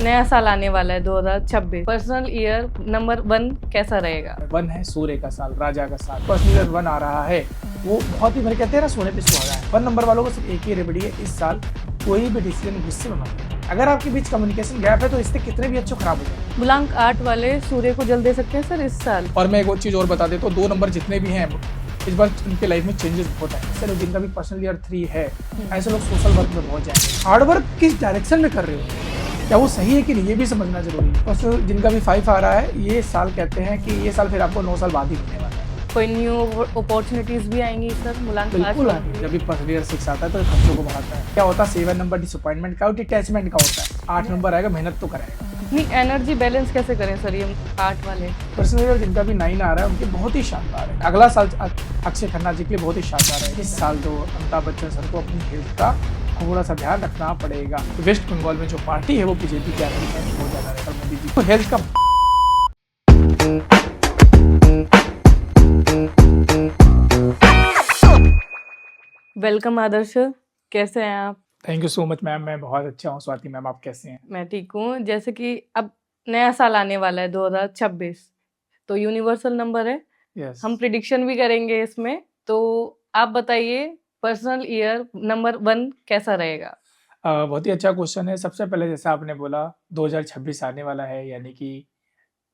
नया साल आने वाला है 2026। पर्सनल ईयर नंबर 1 कैसा रहेगा? 1 है सूर्य का साल, राजा का साल। पर्सनल ईयर 1 आ रहा है, वो बहुत ही, मेरे कहते हैं ना, सोने पे सुहागा है। 1 नंबर वालों को सिर्फ एक ही रेमेडी है, इस साल कोई भी डिसीजन गुस्से में मत लो। अगर आपके बीच कम्युनिकेशन गैप है तो इससे कितने भी अच्छे खराब हो जाए। मूलांक 8 वाले सूर्य को जल दे सकते हैं सर इस साल। और मैं एक और चीज और बता देता हूँ, 2 नंबर जितने भी हैं इस बार उनके लाइफ में चेंजेस बहुत है। ऐसे लोग जिनका भी पर्सनल ईयर 3 है, ऐसे लोग सोशल वर्क में पहुंच जाएंगे। हार्ड वर्क किस डायरेक्शन में कर रहे हो, क्या वो सही है कि नहीं, ये भी समझना जरूरी है। और जिनका भी 5 आ रहा है, ये साल कहते हैं कि ये साल फिर आपको 9 साल बाद ही मिलने वाला है। कोई न्यू अपॉर्चुनिटीज भी आएंगी सर मूलांक 8 बिल्कुल आएंगे। जब भी पर्सनल ईयर 6 आता है तो खर्चों को बढ़ाता है। क्या होता है, 7 नंबर डिसअपॉइंटमेंट का और डिटैचमेंट का होता है। 8 नंबर आएगा, मेहनत तो कराएगा। अपनी एनर्जी बैलेंस कैसे करें सर ये 8 वाले? पर्सनल ईयर जिनका भी 9 आ रहा है, उनके बहुत ही शानदार है। अगला साल अक्षय खन्ना जी के लिए बहुत ही शानदार है। इस साल तो अमिताभ बच्चन सर को अपनी हेल्थ का थोड़ा सा ध्यान रखना पड़ेगा। वेस्ट बंगाल में जो पार्टी है वो बीजेपी की आने का बहुत ज्यादा रहेगा। मोदी जी तो हेल्थ का वेलकम आदर्श, कैसे हैं आप? Thank you so much ma'am, मैं बहुत अच्छा हूँ। स्वाति मैम, आप कैसे हैं? मैं ठीक हूँ। जैसे कि अब नया साल आने वाला है 2026, तो यूनिवर्सल नंबर है। यस। हम प्रिडिक्शन भी करेंगे इसमें, तो आप बताइए पर्सनल ईयर नंबर 1 कैसा रहेगा? बहुत ही अच्छा क्वेश्चन है। सबसे पहले जैसा आपने बोला 2026 आने वाला है, यानी कि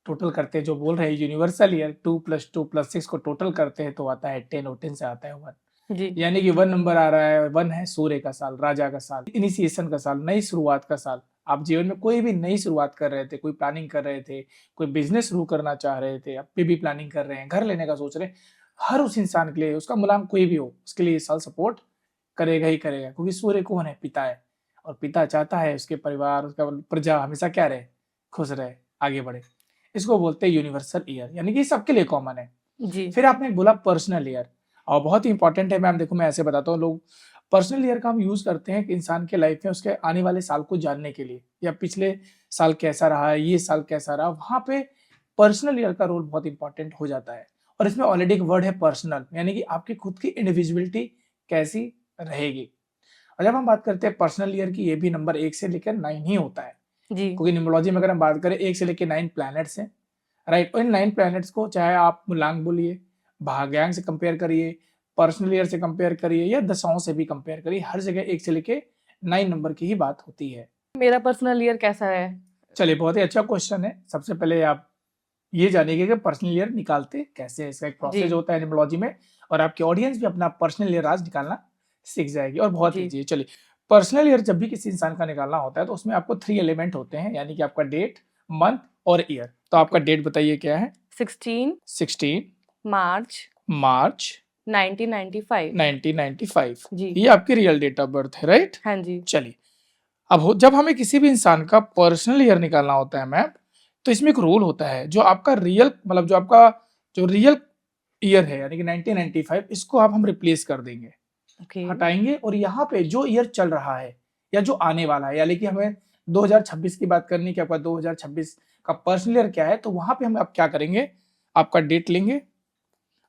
टोटल करते हैं, जो बोल रहे हैं यूनिवर्सल ईयर 2 + 2 + 6 को टोटल करते हैं तो आता है 10 और 10 से आता है 1। जी। यानी कि 1 नंबर आ रहा है। 1 है सूर्य का साल, राजा का साल, इनिशिएशन का साल, नई शुरुआत का साल। आप जीवन में कोई भी नई शुरुआत कर रहे थे, कोई प्लानिंग कर रहे थे, कोई बिजनेस शुरू करना चाह रहे थे, अब भी प्लानिंग कर रहे हैं, घर लेने का सोच रहे हैं, हर उस इंसान के लिए, उसका मूलांक कोई भी हो, उसके लिए ये साल सपोर्ट करेगा ही करेगा। क्योंकि सूर्य कौन है? पिता है। और पिता चाहता है उसके परिवार, उसका प्रजा हमेशा क्या रहे? खुश रहे, आगे बढ़े। इसको बोलते हैं यूनिवर्सल ईयर, यानी कि सबके लिए कॉमन है। जी। फिर आपने बोला पर्सनल ईयर, और बहुत ही इंपॉर्टेंट है मैम। देखो, मैं ऐसे बताता हूँ, लोग पर्सनल ईयर का हम यूज करते हैं कि इंसान के लाइफ में उसके आने वाले साल को जानने के लिए, या पिछले साल कैसा रहा है, ये साल कैसा रहा, वहां पे पर्सनल ईयर का रोल बहुत इंपॉर्टेंट हो जाता है। और इसमें ऑलरेडी एक वर्ड है पर्सनल, यानी कि आपकी खुद की इंडिविजुअलिटी कैसी रहेगी। और जब हम बात करते हैं पर्सनल ईयर की, ये भी नंबर 1 से लेकर 9 ही होता है। जी। क्योंकि न्यूमरोलॉजी में अगर हम बात करें, 1 से लेकर 9 प्लैनेट्स हैं, राइट। और इन 9 प्लैनेट्स को चाहे आप मूलांक बोलिए, भाग्यांक से कंपेयर करिए, पर्सनल ईयर से कंपेयर करिए, या दशाओं से भी कंपेयर करिए, हर जगह 1 से लेके 9 नंबर की ही बात होती है। मेरा पर्सनल ईयर कैसा है? चलिए, बहुत ही अच्छा क्वेश्चन है। सबसे पहले आप ये जानिएगा कि पर्सनल ईयर निकालते कैसे हैं। इसका एक प्रोसेस होता है न्यूमरोलॉजी में, और आपकी ऑडियंस भी अपना पर्सनल ईयर आज निकालना सीख जाएगी, और बहुत ईजी है। चलिए, पर्सनल ईयर जब भी किसी इंसान का निकालना होता है तो उसमें आपको 3 एलिमेंट होते हैं, यानी कि आपका डेट, मंथ और ईयर। तो आपका डेट बताइए क्या है? 16 मार्च मार्च 1995। जी। ये आपकी रियल डेट ऑफ बर्थ है, राइट? हाँ जी। चलिए, अब जब हमें किसी भी इंसान का पर्सनल ईयर निकालना होता है मैम, तो इसमें एक रूल होता है। जो आपका रियल, मतलब जो आपका जो रियल ईयर है, यानी कि 1995, इसको आप हम रिप्लेस कर देंगे, हटाएंगे। और यहाँ पे जो ईयर चल रहा है या जो आने वाला है, यानी कि हमें 2026 की बात करनी कि आपका 2026 का पर्सनल ईयर क्या है, तो वहां पे हम अब क्या करेंगे, आपका डेट लेंगे,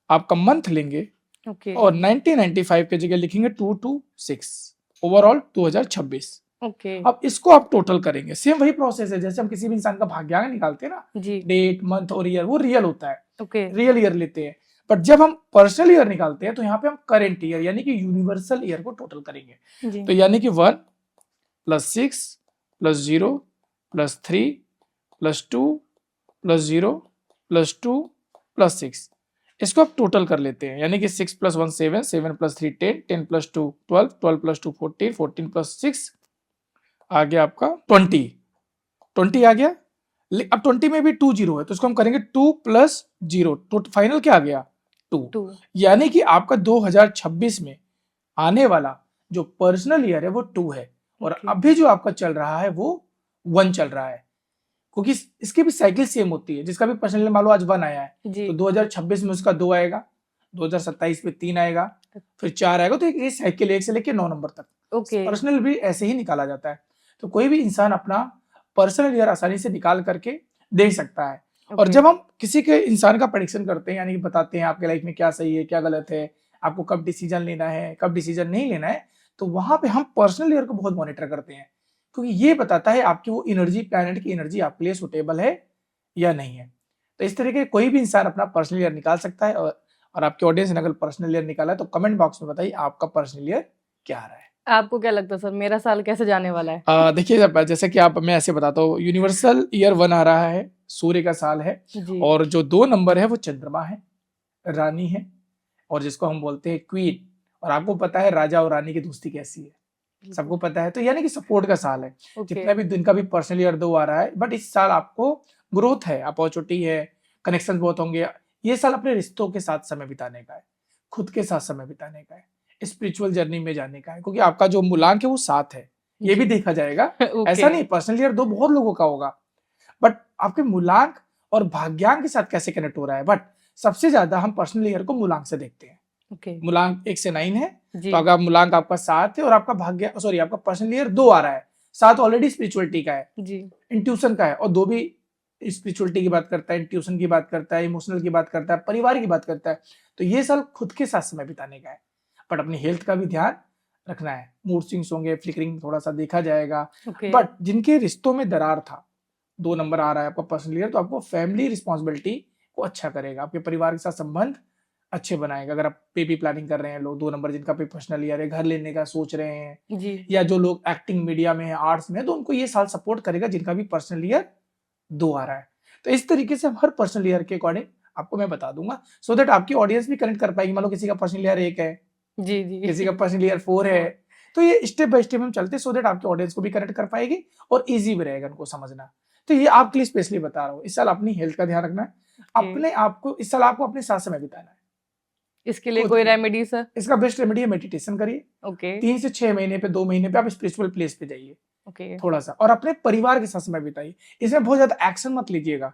आपका मंथ लेंगे, और 1995 की जगह लिखेंगे 226, ओवरऑल 2026। अब इसको आप टोटल करेंगे। सेम वही प्रोसेस है जैसे हम किसी भी इंसान का भाग्यांक निकालते हैं ना, डेट, मंथ और ईयर, वो रियल होता है, रियल ईयर लेते हैं। बट जब हम पर्सनल ईयर निकालते हैं तो यहाँ पे हम करेंट ईयर, यानी कि यूनिवर्सल ईयर को टोटल करेंगे। तो यानी कि 1 + 6 + 0 + 3 + 2 + 0 + 2 + 6, इसको आप टोटल कर लेते हैं। यानी कि 6 + 1 7, 7 + 3 10, 10 + 2 12, 12 + 2 14, 14 + 6 आ गया आपका 20 आ गया। अब 20 में भी 2 0 है, तो इसको हम करेंगे 2 + 0, तो फाइनल क्या आ गया? 2। यानी कि आपका 2026 में आने वाला जो पर्सनल ईयर है वो 2 है, और अभी जो आपका चल रहा है वो 1 चल रहा है। क्योंकि इसकी भी साइकिल सेम होती है। जिसका भी पर्सनल ईयर मान लो आज 1 आया है, तो 2026 में उसका 2 आएगा, 2027 में 3 आएगा, फिर 4 आएगा। तो ये साइकिल 1 से लेकर 9 नंबर तक पर्सनल भी ऐसे ही निकाला जाता है। तो कोई भी इंसान अपना पर्सनल ईयर आसानी से निकाल करके देख सकता है। और जब हम किसी के इंसान का प्रेडिक्शन करते हैं, यानी कि बताते हैं आपके लाइफ में क्या सही है, क्या गलत है, आपको कब डिसीजन लेना है, कब डिसीजन नहीं लेना है, तो वहां पे हम पर्सनल ईयर को बहुत मॉनिटर करते हैं क्योंकि ये बताता है आपकी वो एनर्जी, प्लैनेट की एनर्जी आपके लिए सुटेबल है या नहीं है। तो इस तरीके कोई भी इंसान अपना पर्सनल ईयर निकाल सकता है। और आपके ऑडियंस ने अगर पर्सनल ईयर निकाला है तो कमेंट बॉक्स में बताइए आपका पर्सनल ईयर क्या आ रहा है। आपको क्या लगता है सर, मेरा साल कैसे जाने वाला है? देखिए, जैसे कि आप, मैं ऐसे बताता हूँ, यूनिवर्सल ईयर 1 आ रहा है, सूर्य का साल है, जी। और जो 2 नंबर है वो चंद्रमा है, रानी है, और जिसको हम बोलते हैं क्वीन। और आपको पता है राजा और रानी की दोस्ती कैसी है, सबको पता है। तो यानी कि सपोर्ट का साल है। ओके। जितना भी दिन का भी पर्सनल ईयर 2 आ रहा है, बट इस साल आपको ग्रोथ है, अपॉर्चुनिटी है, कनेक्शन बहुत होंगे। ये साल अपने रिश्तों के साथ समय बिताने का है, खुद के साथ समय बिताने का है, स्पिरिचुअल जर्नी में जाने का है, क्योंकि आपका जो मूलांक है वो 7 है, ये भी देखा जाएगा। ओके। ऐसा नहीं पर्सनल ईयर 2 बहुत लोगों का होगा, बट आपके मूलांक और भाग्यांक के साथ कैसे कनेक्ट हो रहा है। बट सबसे ज्यादा हम पर्सनल ईयर को मूलांक से देखते हैं। ओके मूलांक 1 से 9 है, जी। तो अगर मूलांक आपका 7 है और आपका भाग्य, सॉरी, आपका पर्सनल ईयर 2 आ रहा है, 7 ऑलरेडी स्पिरिचुअलिटी का है, जी। इंट्यूशन का है, और 2 भी स्पिरिचुअलिटी की बात करता है, इंट्यूशन की बात करता है, इमोशनल की बात करता है, परिवार की बात करता है। तो ये साल खुद के साथ समय बिताने का है, बट अपनी हेल्थ का भी ध्यान रखना है। मूड स्विंग्स होंगे, फ्लिकरिंग थोड़ा सा देखा जाएगा। ओके। बट जिनके रिश्तों में दरार था, 2 नंबर आ रहा है आपका पर्सनल ईयर, तो आपको फैमिली रिस्पॉन्सिबिलिटी को अच्छा करेगा, आपके परिवार के साथ संबंध अच्छे बनाएगा। अगर आप बेबी प्लानिंग कर रहे हैं लोग, 2 नंबर जिनका पर्सनल ईयर है, घर लेने का सोच रहे हैं, जी। या जो लोग एक्टिंग मीडिया में है, आर्ट्स में है, तो उनको ये साल सपोर्ट करेगा जिनका भी पर्सनल ईयर 2 आ रहा है। तो इस तरीके से हम हर पर्सनल ईयर के अकॉर्डिंग आपको मैं बता दूंगा, सो दैट आपकी ऑडियंस भी कनेक्ट कर पाएगी। मान लो किसी का पर्सनल ईयर 1 है, जी जी। किसी का पर्सनल ईयर 4 है, तो ये स्टेप बाय स्टेप हम चलते, सो दैट आपके ऑडियंस को भी कनेक्ट कर पाएगी और इजी भी रहेगा उनको समझना। तो ये आपके लिए स्पेशली बता रहा हूँ। इस साल अपनी हेल्थ का ध्यान रखना है, अपने आप को, इस साल आपको अपने साथ समय बिताना है। इसके लिए खुद कोई के। Remedy sir? इसका बेस्ट रेमेडी है मेडिटेशन करिए। ओके 3 से 6 महीने पे, 2 महीने पे आप स्पिरिचुअल प्लेस पे जाइए ओके। थोड़ा सा, और अपने परिवार के साथ समय बिताइए। इसमें बहुत ज्यादा एक्शन मत लीजिएगा।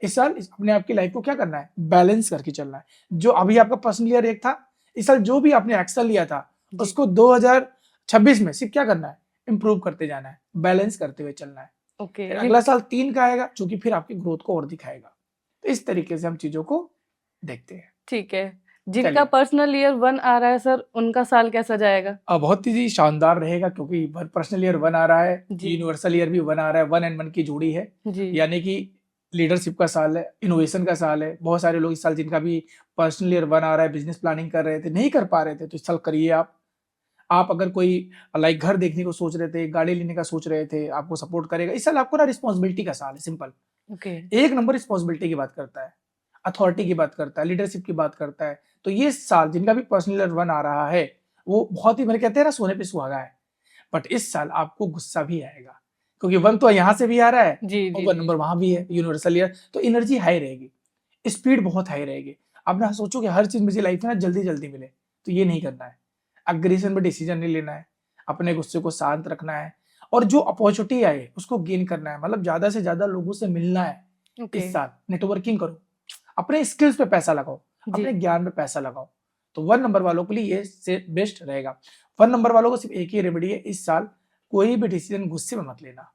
इस साल अपने आपकी लाइफ को क्या करना है, बैलेंस करके चलना है। जो अभी आपका पर्सनल ईयर 1 था, इस साल जो भी आपने एक्शन लिया था जी। उसको 2026 में सिर्फ क्या करना है, इंप्रूव करते जाना है, बैलेंस करते हुए चलना है। ओके फिर अगला साल 3 का आएगा, जो कि फिर आपकी ग्रोथ को और दिखाएगा। तो इस तरीके से हम चीजों को देखते हैं। ठीक है। जिनका चलिए। पर्सनल ईयर 1 आ रहा है सर, उनका साल कैसा जाएगा? बहुत ही शानदार रहेगा, क्योंकि पर्सनल ईयर 1 आ रहा है, जी। यूनिवर्सल ईयर भी 1 आ रहा है, 1 एंड 1 की जोड़ी है, जी। यानी कि लीडरशिप का साल है, इनोवेशन का साल है। बहुत सारे लोग इस साल जिनका भी पर्सनल ईयर 1 आ रहा है, बिजनेस प्लानिंग कर रहे थे, नहीं कर पा रहे थे, तो इस साल करिए आप अगर कोई लाइक घर देखने को सोच रहे थे, गाड़ी लेने का सोच रहे थे, आपको सपोर्ट करेगा। इस साल आपको ना रिस्पॉन्सिबिलिटी का साल है, सिंपल। ओके 1 नंबर रिस्पॉन्सिबिलिटी की बात करता है, अथॉरिटी की बात करता है, लीडरशिप की बात करता है। तो ये साल जिनका भी पर्सनल ईयर 1 आ रहा है, वो बहुत ही, मेरे कहते हैं ना, सोने पे सुहागा है। बट इस साल आपको गुस्सा भी आएगा, क्योंकि 1 तो यहाँ से भी आ रहा है जी और जी 1 जी। नंबर वहां भी है, यूनिवर्सल ईयर। तो एनर्जी हाई रहेगी, स्पीड बहुत हाई रहेगी। अब ना सोचो कि हर चीज मुझे लाइफ में ना जल्दी जल्दी मिले, तो ये नहीं करना है। अग्रेशन में डिसीजन नहीं लेना है, अपने गुस्से को शांत रखना है, और जो अपॉर्चुनिटी आए उसको गेन करना है। मतलब ज्यादा से ज्यादा लोगों से मिलना है। ओके इस साल नेटवर्किंग करो, अपने स्किल्स पे पैसा लगाओ, जी। अपने ज्ञान पे पैसा लगाओ। तो 1 नंबर वालों के लिए ये बेस्ट रहेगा। 1 नंबर वालों को सिर्फ एक ही रेमेडी है इस साल, कोई भी डिसीजन गुस्से में मत लेना,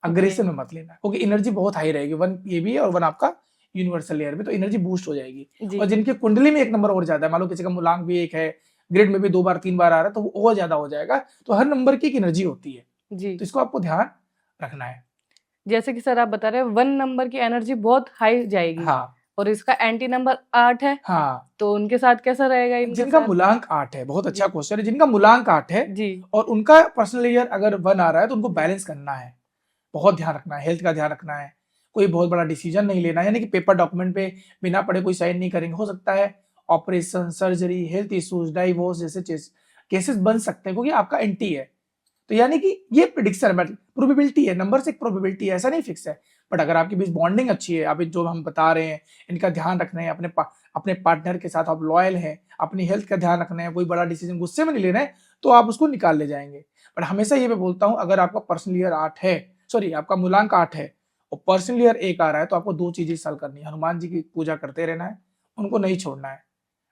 अग्रेशन में मत लेना, क्योंकि एनर्जी बहुत हाई रहेगी। 1 ये भी है और 1 आपका यूनिवर्सल ईयर में, तो एनर्जी बूस्ट हो जाएगी। जी और जिनके कुंडली में 1 नंबर और ज्यादा है, मान लो किसी का मूलांक भी 1 है, ग्रेड में भी 2 बार 3 बार आ रहा है, तो वो और ज्यादा हो जाएगा। तो हर नंबर की एक एनर्जी होती है, जी। तो इसको आपको ध्यान रखना है। जैसे कि सर आप बता रहे हैं 1 नंबर की एनर्जी बहुत हाई जाएगी, हाँ और इसका एंटी नंबर 8 है, हाँ, तो उनके साथ कैसा रहेगा इनका जिनका साल? मूलांक 8 है, बहुत अच्छा जी क्वेश्चन है। जिनका मूलांक 8 है जी। और उनका पर्सनल ईयर अगर 1 आ रहा है, तो उनको जी बैलेंस करना है, बहुत ध्यान रखना है, हेल्थ का ध्यान रखना है। कोई बहुत बड़ा डिसीजन नहीं लेना है, यानी कि पेपर डॉक्यूमेंट पे बिना पढ़े कोई साइन नहीं करेंगे। हो सकता है operation, surgery, health issues, divorce जैसे केसेस बन सकते हैं, क्योंकि आपका एंटी है। तो यानी कि ये प्रिडिक्शन है, प्रोबेबिलिटी है, नंबर से एक प्रोबेबिलिटी है, ऐसा नहीं फिक्स है। बट अगर आपके बीच बॉन्डिंग अच्छी है, अभी जो हम बता रहे हैं, इनका ध्यान रखना है, अपने पार्टनर के साथ आप लॉयल हैं, अपनी हेल्थ का ध्यान रखना है, कोई बड़ा डिसीजन गुस्से में नहीं लेना है, तो आप उसको निकाल ले जाएंगे। बट हमेशा ये मैं बोलता हूं, अगर आपका पर्सनल ईयर 8 है, सॉरी आपका मूलांक 8 है और पर्सनल ईयर 1 आ रहा है, तो आपको 2 चीजें इस साल करनी है। हनुमान जी की पूजा करते रहना है, उनको नहीं छोड़ना है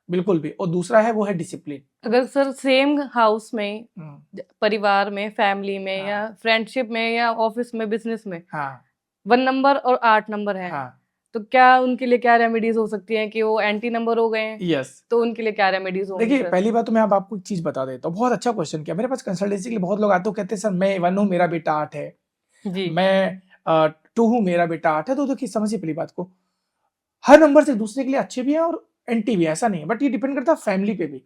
बिल्कुल भी। और दूसरा है वो है डिसिप्लिन। अगर सर सेम हाउस में, परिवार में, फैमिली में, हाँ या फ्रेंडशिप में, या ऑफिस में, बिजनेस में हाँ 1 नंबर और 8 नंबर है, हाँ तो क्या उनके लिए क्या रेमेडीज हो सकती हैं कि वो एंटी नंबर हो गए हैं, यस, तो उनके लिए क्या रेमेडीज होंगी देखिए सर? पहली बात तो मैं अब आपको एक चीज बता देता हूँ, बहुत अच्छा क्वेश्चन किया। मेरे पास कंसल्टेंसी के लिए बहुत लोग आते हो, कहते हैं सर मैं 1 हूँ, मेरा बेटा 8 है, जी मैं 2 हूँ, मेरा बेटा 8 है। तो देखिए समझिए पहली बात को, हर नंबर से दूसरे के लिए अच्छे भी हैं और एंटी भी है, ऐसा नहीं है, बट ये डिपेंड करता है फैमिली पे भी।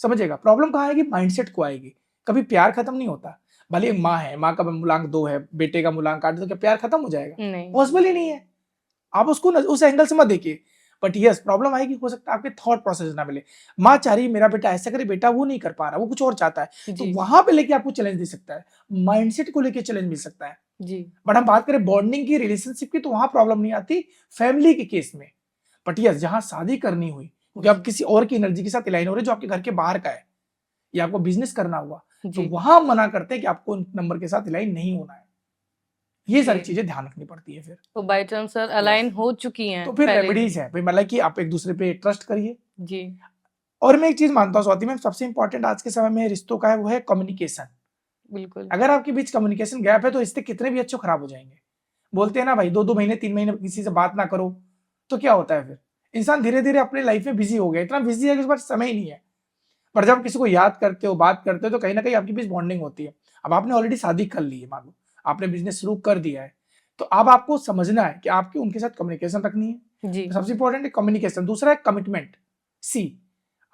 समझिएगा प्रॉब्लम कहाँ आएगी, माइंडसेट को आएगी। कभी प्यार खत्म नहीं होता। भले एक माँ है, माँ का मूलांक 2 है, बेटे का मूलांक 8 है, तो क्या प्यार खत्म हो जाएगा? नहीं। पॉसिबल ही नहीं है। आप उसको उस एंगल से मत देखिए। बट यस प्रॉब्लम आएगी, हो सकता है आपके थॉट प्रोसेस ना मिले। माँ चाह रही है मेरा बेटा ऐसा करे, बेटा वो नहीं कर पा रहा, वो कुछ और चाहता है, तो जी वहां पे लेके आपको चैलेंज दे सकता है, माइंडसेट को लेके चैलेंज मिल सकता है। जी बट हम बात करें बॉन्डिंग की, रिलेशनशिप की, तो वहां प्रॉब्लम नहीं आती फैमिली के केस में। बट यस जहां शादी करनी हुई, क्योंकि आप किसी और की एनर्जी के साथ अलाइन हो रहे जो आपके घर के बाहर का है, या आपको बिजनेस करना हुआ, तो जी वहां मना करते हैं कि आपको उन नंबर के साथ अलाइन नहीं होना है। ये सारी ओके। चीजें ध्यान रखनी पड़ती है फिर। तो by chance sir yes, align हो चुकी हैं तो फिर पहले से। रेमेडीज है भाई, मतलब कि आप एक दूसरे पे ट्रस्ट करिए। जी और मैं एक चीज मानता हूँ स्वाति मैम, सबसे इंपॉर्टेंट आज के समय में रिश्तों का है वो है कम्युनिकेशन। बिल्कुल। अगर आपके बीच कम्युनिकेशन गैप है तो रिश्ते कितने भी अच्छे खराब हो जाएंगे। बोलते हैं ना भाई, 2-2 महीने 3 महीने किसी से बात ना करो, तो क्या होता है फिर? इंसान धीरे धीरे अपनी लाइफ में बिजी हो गया, इतना बिजी है कि उस पास समय ही नहीं है। पर जब किसी को याद करते हो, बात करते हो, तो कहीं ना कहीं आपके बीच बॉन्डिंग होती है। अब आपने ऑलरेडी शादी कर ली है, मान लो आपने बिजनेस शुरू कर दिया है, तो अब आपको समझना है कि आपकी उनके साथ कम्युनिकेशन रखनी है। जी सबसे इंपॉर्टेंट है कम्युनिकेशन, दूसरा है कमिटमेंट। सी,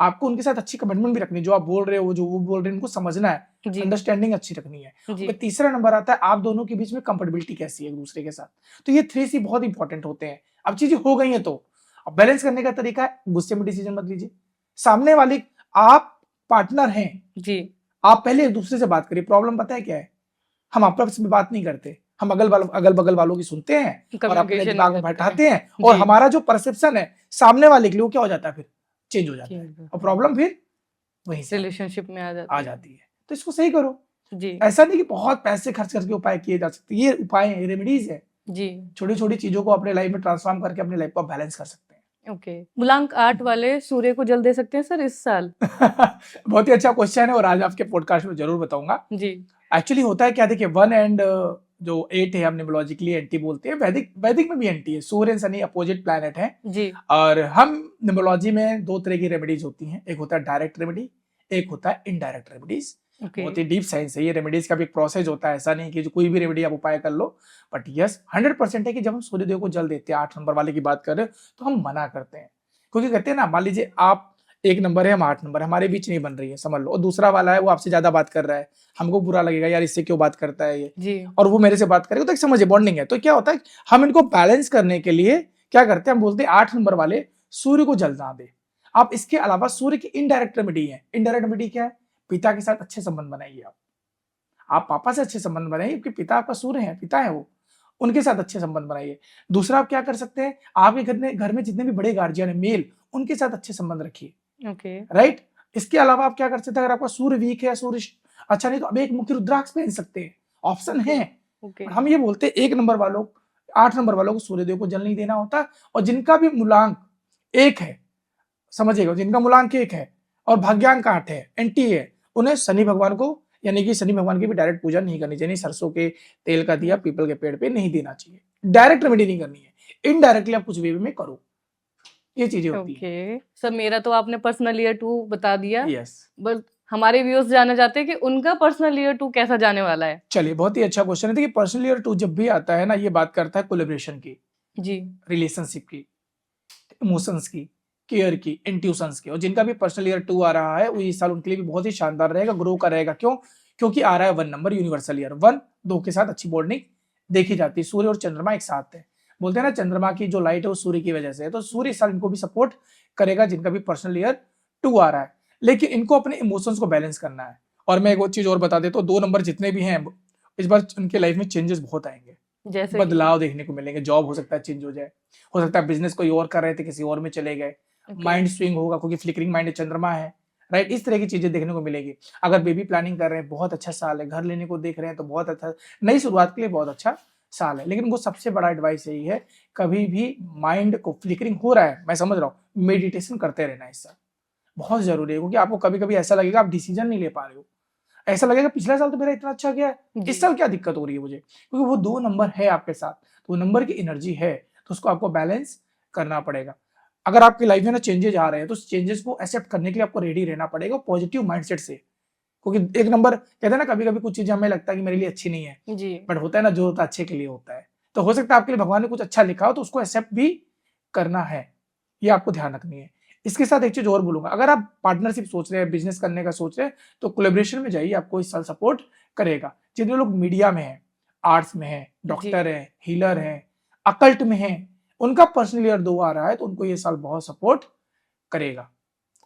आपको उनके साथ अच्छी कमिटमेंट भी रखनी है, जो आप बोल रहे हो, जो वो बोल रहे हैं, उनको समझना है, जी अंडरस्टैंडिंग अच्छी रखनी है। जी और तीसरा नंबर आता है आप दोनों के बीच में कंफर्टेबिलिटी कैसी है एक दूसरे के साथ। तो ये 3C बहुत इंपॉर्टेंट होते हैं। अब चीजें हो गई हैं तो अब बैलेंस करने का तरीका है, गुस्से में डिसीजन मत लीजिए। सामने वाले, आप पार्टनर हैं, जी आप पहले एक दूसरे से बात करिए। प्रॉब्लम पता है क्या है, हम आपस में बात नहीं करते, हम अगल बगल वालों की सुनते हैं और अपने कम्युनिकेशन दिमाग नहीं में करते बैठाते हैं, हैं। और जी हमारा जो परसेप्शन है सामने वाले के लिए वो क्या हो जाता है, फिर चेंज हो जाता है, जी और प्रॉब्लम फिर वहीं से रिलेशनशिप में आ आ जाती है। जाती है। तो इसको सही करो। जी ऐसा नहीं कि बहुत पैसे खर्च करके उपाय किए जा सकते, ये उपाय है, रेमेडीज है। जी छोटी छोटी चीजों को अपने लाइफ में ट्रांसफॉर्म करके अपने लाइफ को बैलेंस कर सकते हैं। ओके। मूलांक 8 वाले सूर्य को जल दे सकते हैं सर इस साल? बहुत ही अच्छा क्वेश्चन है, और आज आपके पॉडकास्ट में जरूर बताऊंगा। जी एक्चुअली होता है क्या, देखिए 1 एंड जो 8 है, हम न्यूमरोलॉजिकली एंटी बोलते हैं, वैदिक वैदिक में भी एंटी है। सूर्य एंड शनि अपोजिट प्लैनेट है। जी और हम न्यूमरोलॉजी में 2 तरह की रेमेडीज होती हैं, एक होता है डायरेक्ट रेमेडी, एक होता है इनडायरेक्ट रेमेडीज। ओके बहुत ही डीप साइंस है ये, रेमेडीज का भी एक प्रोसेस होता है, ऐसा नहीं कि जो कोई भी रेमेडी आप उपाय कर लो। बट यस 100% है कि जब हम सूर्यदेव को जल देते हैं, 8 नंबर वाले की बात कर रहे हो, तो हम मना करते हैं। क्योंकि कहते हैं ना, मान लीजिए आप 1 नंबर है, हम 8 नंबर है, हमारे बीच नहीं बन रही है, समझ लो, और दूसरा वाला है वो आपसे ज्यादा बात कर रहा है, हमको बुरा लगेगा यार इससे क्यों बात करता है ये, जी और वो मेरे से बात करेगा, तो एक समझिए बॉन्डिंग है। तो क्या होता है, हम इनको बैलेंस करने के लिए क्या करते हैं, हम बोलते हैं 8 नंबर वाले सूर्य को जल ना दे। आप इसके अलावा सूर्य की इनडायरेक्ट रेमेडी है। इनडायरेक्ट रेमेडी क्या है, पिता के साथ अच्छे संबंध बनाइए। आप पापा से अच्छे संबंध बनाइए, क्योंकि पिता आपका सूर्य है, पिता है वो, उनके साथ अच्छे संबंध बनाइए। दूसरा आप क्या कर सकते हैं, आपके घर में जितने भी बड़े गार्जियन है मेल, उनके साथ अच्छे संबंध रखिए। Okay right. इसके अलावा आप क्या कर सकते हैं, अगर आपका सूर्य वीक है, सूर्य अच्छा नहीं, तो अब एक मुख्य रुद्राक्ष पहन सकते हैं, ऑप्शन है। ओके और हम ये बोलते हैं 1 नंबर वालों, 8 नंबर वालों को सूर्यदेव को जल नहीं देना होता। और जिनका भी मूलांक 1 है, समझिएगा, जिनका मूलांक 1 है और भाग्यांक 8 है, एंटी है, उन्हें शनि भगवान को, यानी कि शनि भगवान की भी डायरेक्ट पूजा नहीं करनी चाहिए। सरसों के तेल का दिया पीपल के पेड़ पे नहीं देना चाहिए। डायरेक्ट रेमेडी नहीं करनी है, इनडायरेक्टली आप कुछ वे में करो, ये चीजें होती है। ओके सर, मेरा तो आपने पर्सनल ईयर 2 बता दिया, यस, बस हमारे व्यूअर्स जानना चाहते हैं कि उनका पर्सनल ईयर 2 कैसा जाने वाला है। चलिए बहुत ही अच्छा क्वेश्चन है। देखिए पर्सनल ईयर 2 जब भी आता है ना, ये बात करता है कोलेब्रेशन की, जी रिलेशनशिप की, इमोशंस की, केयर की, इंट्यूशंस की। और जिनका भी पर्सनल ईयर 2 आ रहा है, वो इस साल उनके लिए भी बहुत ही शानदार रहेगा, ग्रो का रहेगा। क्यों? क्योंकि आ रहा है 1 नंबर, यूनिवर्सल ईयर 1, 2 के साथ अच्छी बॉन्डिंग देखी जाती है। सूर्य और चंद्रमा एक साथ है, बोलते हैं ना चंद्रमा की जो लाइट है वो सूर्य की वजह से है, तो सूर्य इस साल इनको भी सपोर्ट करेगा जिनका भी पर्सनल ईयर 2 आ रहा है। लेकिन इनको अपने इमोशंस को बैलेंस करना है। और मैं एक और चीज और बता देता हूँ, 2 नंबर जितने भी हैं, इस बार उनके लाइफ में चेंजेस बहुत आएंगे, जैसे बदलाव देखने को मिलेंगे। जॉब हो सकता है चेंज हो जाए, हो सकता है बिजनेस कोई और कर रहे थे किसी और में चले गए, माइंड स्विंग होगा क्योंकि फ्लिकरिंग माइंड चंद्रमा है। राइट, इस तरह की चीजें देखने को मिलेगी। अगर बेबी प्लानिंग कर रहे हैं, बहुत अच्छा साल है। घर लेने को देख रहे हैं तो बहुत अच्छा, नई शुरुआत के लिए बहुत अच्छा साल है। लेकिन वो सबसे बड़ा एडवाइस यही है, कभी भी माइंड को फ्लिकरिंग हो रहा है, मैं समझ रहा हूँ, मेडिटेशन करते रहना इस साल बहुत जरूरी है। क्योंकि आपको कभी कभी ऐसा लगेगा आप डिसीजन नहीं ले पा रहे हो, ऐसा लगेगा पिछला साल तो मेरा इतना अच्छा गया है, जी इस साल क्या दिक्कत हो रही है मुझे, क्योंकि वो 2 नंबर है आपके साथ, तो वो नंबर की एनर्जी है। तो उसको आपको बैलेंस करना पड़ेगा। अगर आपकी लाइफ में ना चेंजेस आ रहे हैं तो उस चेंजेस को एक्सेप्ट करने के लिए आपको रेडी रहना पड़ेगा पॉजिटिव माइंडसेट से। क्योंकि एक नंबर कहते हैं ना, कभी कभी कुछ चीजें हमें लगता है कि मेरे लिए अच्छी नहीं है, जी बट होता है ना, जो होता है अच्छे के लिए होता है। तो हो सकता है आपके लिए भगवान ने कुछ अच्छा लिखा हो, तो उसको एक्सेप्ट भी करना है, ये आपको ध्यान रखनी है। इसके साथ एक चीज और बोलूंगा, अगर आप पार्टनरशिप सोच रहे हैं, बिजनेस करने का सोच रहे हैं, तो कोलेब्रेशन में जाइए, आपको इस साल सपोर्ट करेगा। जितने लोग मीडिया में हैं, आर्ट्स में हैं, जी डॉक्टर हैं, हीलर हैं, अकल्ट में हैं, उनका पर्सनल ईयर 2 आ रहा है, तो उनको ये साल बहुत सपोर्ट करेगा।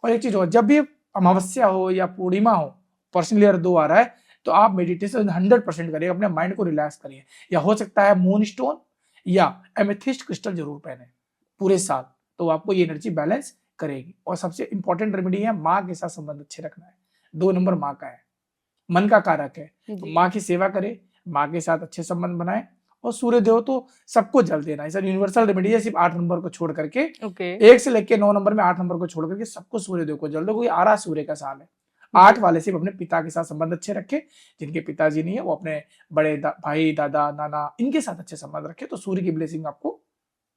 और एक चीज और, जब भी अमावस्या हो या पूर्णिमा हो, पर्सनल ईयर 2 आ रहा है, तो आप मेडिटेशन 100% करिए, अपने माइंड को रिलैक्स करिए। या हो सकता है मून स्टोन या एमेथिस्ट क्रिस्टल जरूर पहने पूरे साल, तो आपको ये एनर्जी बैलेंस करेगी। और सबसे इंपॉर्टेंट रेमेडी है, माँ के साथ संबंध अच्छे रखना है। 2 नंबर माँ का है, मन का कारक है, तो जी माँ की सेवा करे, माँ के साथ अच्छे संबंध बनाए। और सूर्य देव तो सबको जल देना है, सर यूनिवर्सल रेमेडी है, सिर्फ 8 नंबर को छोड़ करके, ओके 1 से लेके 9 नंबर में 8 नंबर को छोड़ करके सबको सूर्य देव को जल दो, क्योंकि आ रहा सूर्य का साल है। 8 जी वाले सिर्फ अपने पिता के साथ संबंध अच्छे रखे, जिनके पिताजी नहीं है वो अपने बड़े भाई, दादा, नाना, इनके साथ अच्छे संबंध रखे, तो सूर्य की ब्लेसिंग आपको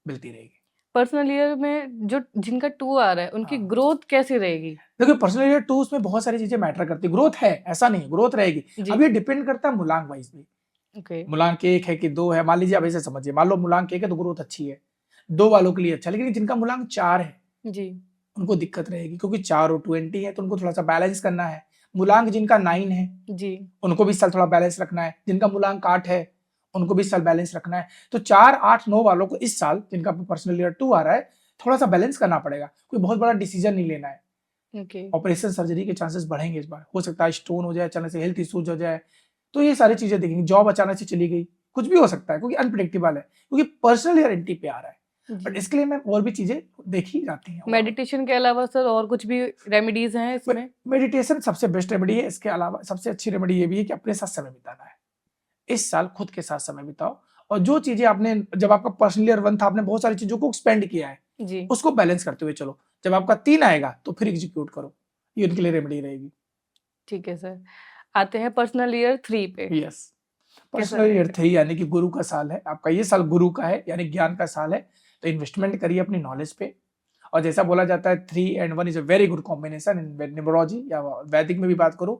मिलती रहेगी। पर्सनल ईयर में जो जिनका 2 आ रहा है उनकी हाँ। ग्रोथ कैसी रहेगी? देखिए पर्सनल ईयर 2 उसमें बहुत सारी चीजें मैटर करती है, ग्रोथ है ऐसा नहीं, ग्रोथ रहेगी। जी अब ये डिपेंड करता है मूलांक वाइज भी, ओके मूलांक 1 है कि 2 है। मान लीजिए, आप ऐसे समझिए, मान लो मूलांक 1 है तो ग्रोथ अच्छी है, 2 वालों के लिए अच्छा, लेकिन जिनका मूलांक 4 है जी उनको दिक्कत रहेगी, क्योंकि 4 और 20 है, तो उनको थोड़ा सा बैलेंस करना है। मूलांक जिनका 9 है जी उनको भी इस साल थोड़ा बैलेंस रखना है, जिनका मूलांक 8 है उनको भी इस साल बैलेंस रखना है। तो 4, 8, 9 वालों को इस साल, जिनका पर्सनल ईयर 2 आ रहा है, थोड़ा सा बैलेंस करना पड़ेगा। कोई बहुत बड़ा डिसीजन नहीं लेना है, ओके ऑपरेशन सर्जरी के चांसेस बढ़ेंगे इस बार, हो सकता है स्टोन हो जाए, अचानक से हेल्थ इश्यूज हो जाए, तो ये सारी चीजें देखेंगे। जॉब अचानक से चली गई, कुछ भी हो सकता है, क्योंकि अनप्रिडिक्टेबल है, क्योंकि पर्सनल गारंटी पे आ रहा है। बट जी इसके लिए मैं और भी चीजें देखी जाती हैं। मेडिटेशन के अलावा सर और कुछ भी रेमेडीज हैं इसमें? मेडिटेशन सबसे बेस्ट रेमेडी है, इसके अलावा सबसे अच्छी रेमेडी ये भी है कि अपने साथ समय बिताना है। इस साल खुद के साथ समय बिताओ, और जो चीजें आपने, जब आपका पर्सनल ईयर 1 था, आपने बहुत सारी चीजों को एक्सपेंड किया है, जी उसको बैलेंस करते हुए चलो। जब आपका 3 आएगा तो फिर एग्जीक्यूट करो, ये उनके लिए रेमेडी रहेगी। ठीक है सर। आते हैं पर्सनल ईयर 3 पे, यस, कैसा पर्सनल ईयर रहेगा? 3 यानी कि गुरु का साल है आपका, ये साल गुरु का है, यानी ज्ञान का साल है। तो इन्वेस्टमेंट करिए अपनी नॉलेज पे। और जैसा बोला जाता है 3 and 1 is a very good combination in numerology, या वैदिक में भी बात करूं,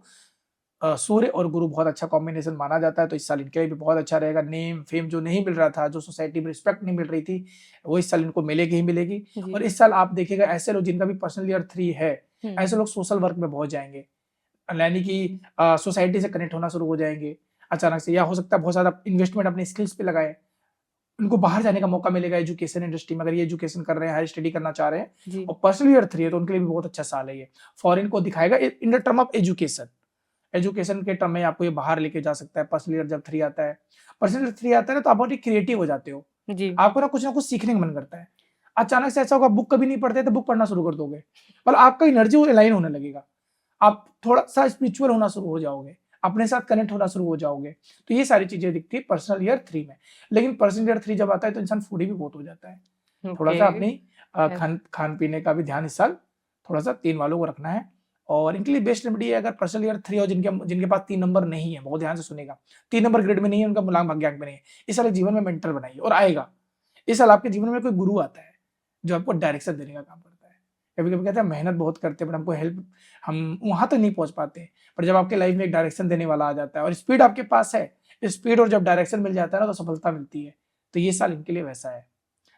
सूर्य और गुरु बहुत अच्छा कॉम्बिनेशन माना जाता है। तो इस साल इनके लिए भी बहुत अच्छा रहेगा। नेम फेम जो नहीं मिल रहा था, जो सोसाइटी में रिस्पेक्ट नहीं मिल रही थी, वो इस साल इनको मिलेगी ही मिलेगी। जी और इस साल आप देखिएगा, ऐसे लोग जिनका भी पर्सनल ईयर 3 है, ऐसे हम्म लोग सोशल वर्क में पहुंच जाएंगे, यानी कि सोसाइटी से कनेक्ट होना शुरू हो जाएंगे अचानक से। या हो सकता है बहुत ज्यादा इन्वेस्टमेंट अपने स्किल्स पे लगाए, उनको बाहर जाने का मौका मिलेगा एजुकेशन इंडस्ट्री में, अगर ये एजुकेशन कर रहे हैं, हायर स्टडी करना चाह रहे हैं। जी और पर्सनल ईयर 3 है तो उनके लिए भी बहुत अच्छा साल है ये। फॉरेन को दिखाएगा in the term of education, education के टर्म में आपको ये बाहर लेके जा सकता है। पर्सनल ईयर जब 3 आता है, पर्सनल ईयर 3 आता है ना, तो आप बहुत ही क्रिएटिव हो जाते हो, जी आपको ना कुछ सीखने का मन करता है। अचानक से ऐसा होगा, बुक कभी नहीं पढ़ते तो बुक पढ़ना शुरू कर दोगे, मतलब आपका एनर्जी वो अलाइन होने लगेगा, आप थोड़ा सा स्पिरिचुअल होना शुरू हो जाओगे, अपने साथ कनेक्ट होना शुरू हो जाओगे। तो ये सारी चीजें दिखती है पर्सनल ईयर 3 में। लेकिन पर्सनल ईयर 3 जब आता है तो इंसान फूडी भी बहुत हो जाता है। थोड़ा ओके सा अपनी खान पीने का भी ध्यान इस साल थोड़ा सा 3 वालों को रखना है। और इनके लिए बेस्ट रेमेडी है, अगर पर्सनल ईयर 3 और जिनके पास 3 नंबर नहीं है, बहुत ध्यान से सुनेगा, 3 नंबर ग्रेड में नहीं है, उनका मूलांक भाग्यांक में नहीं है, इस साल जीवन में मेंटर बनाइए और आएगा। इस साल आपके जीवन में कोई गुरु आता है जो आपको डायरेक्शन देने का काम करता है। कभी कभी कहते हैं मेहनत बहुत करते हैं बट हमको हेल्प, हम वहां तक नहीं पहुंच पाते, पर जब आपके लाइफ में एक डायरेक्शन देने वाला आ जाता है और स्पीड आपके पास है, स्पीड और जब डायरेक्शन मिल जाता है ना, तो सफलता मिलती है। तो ये साल इनके लिए वैसा है।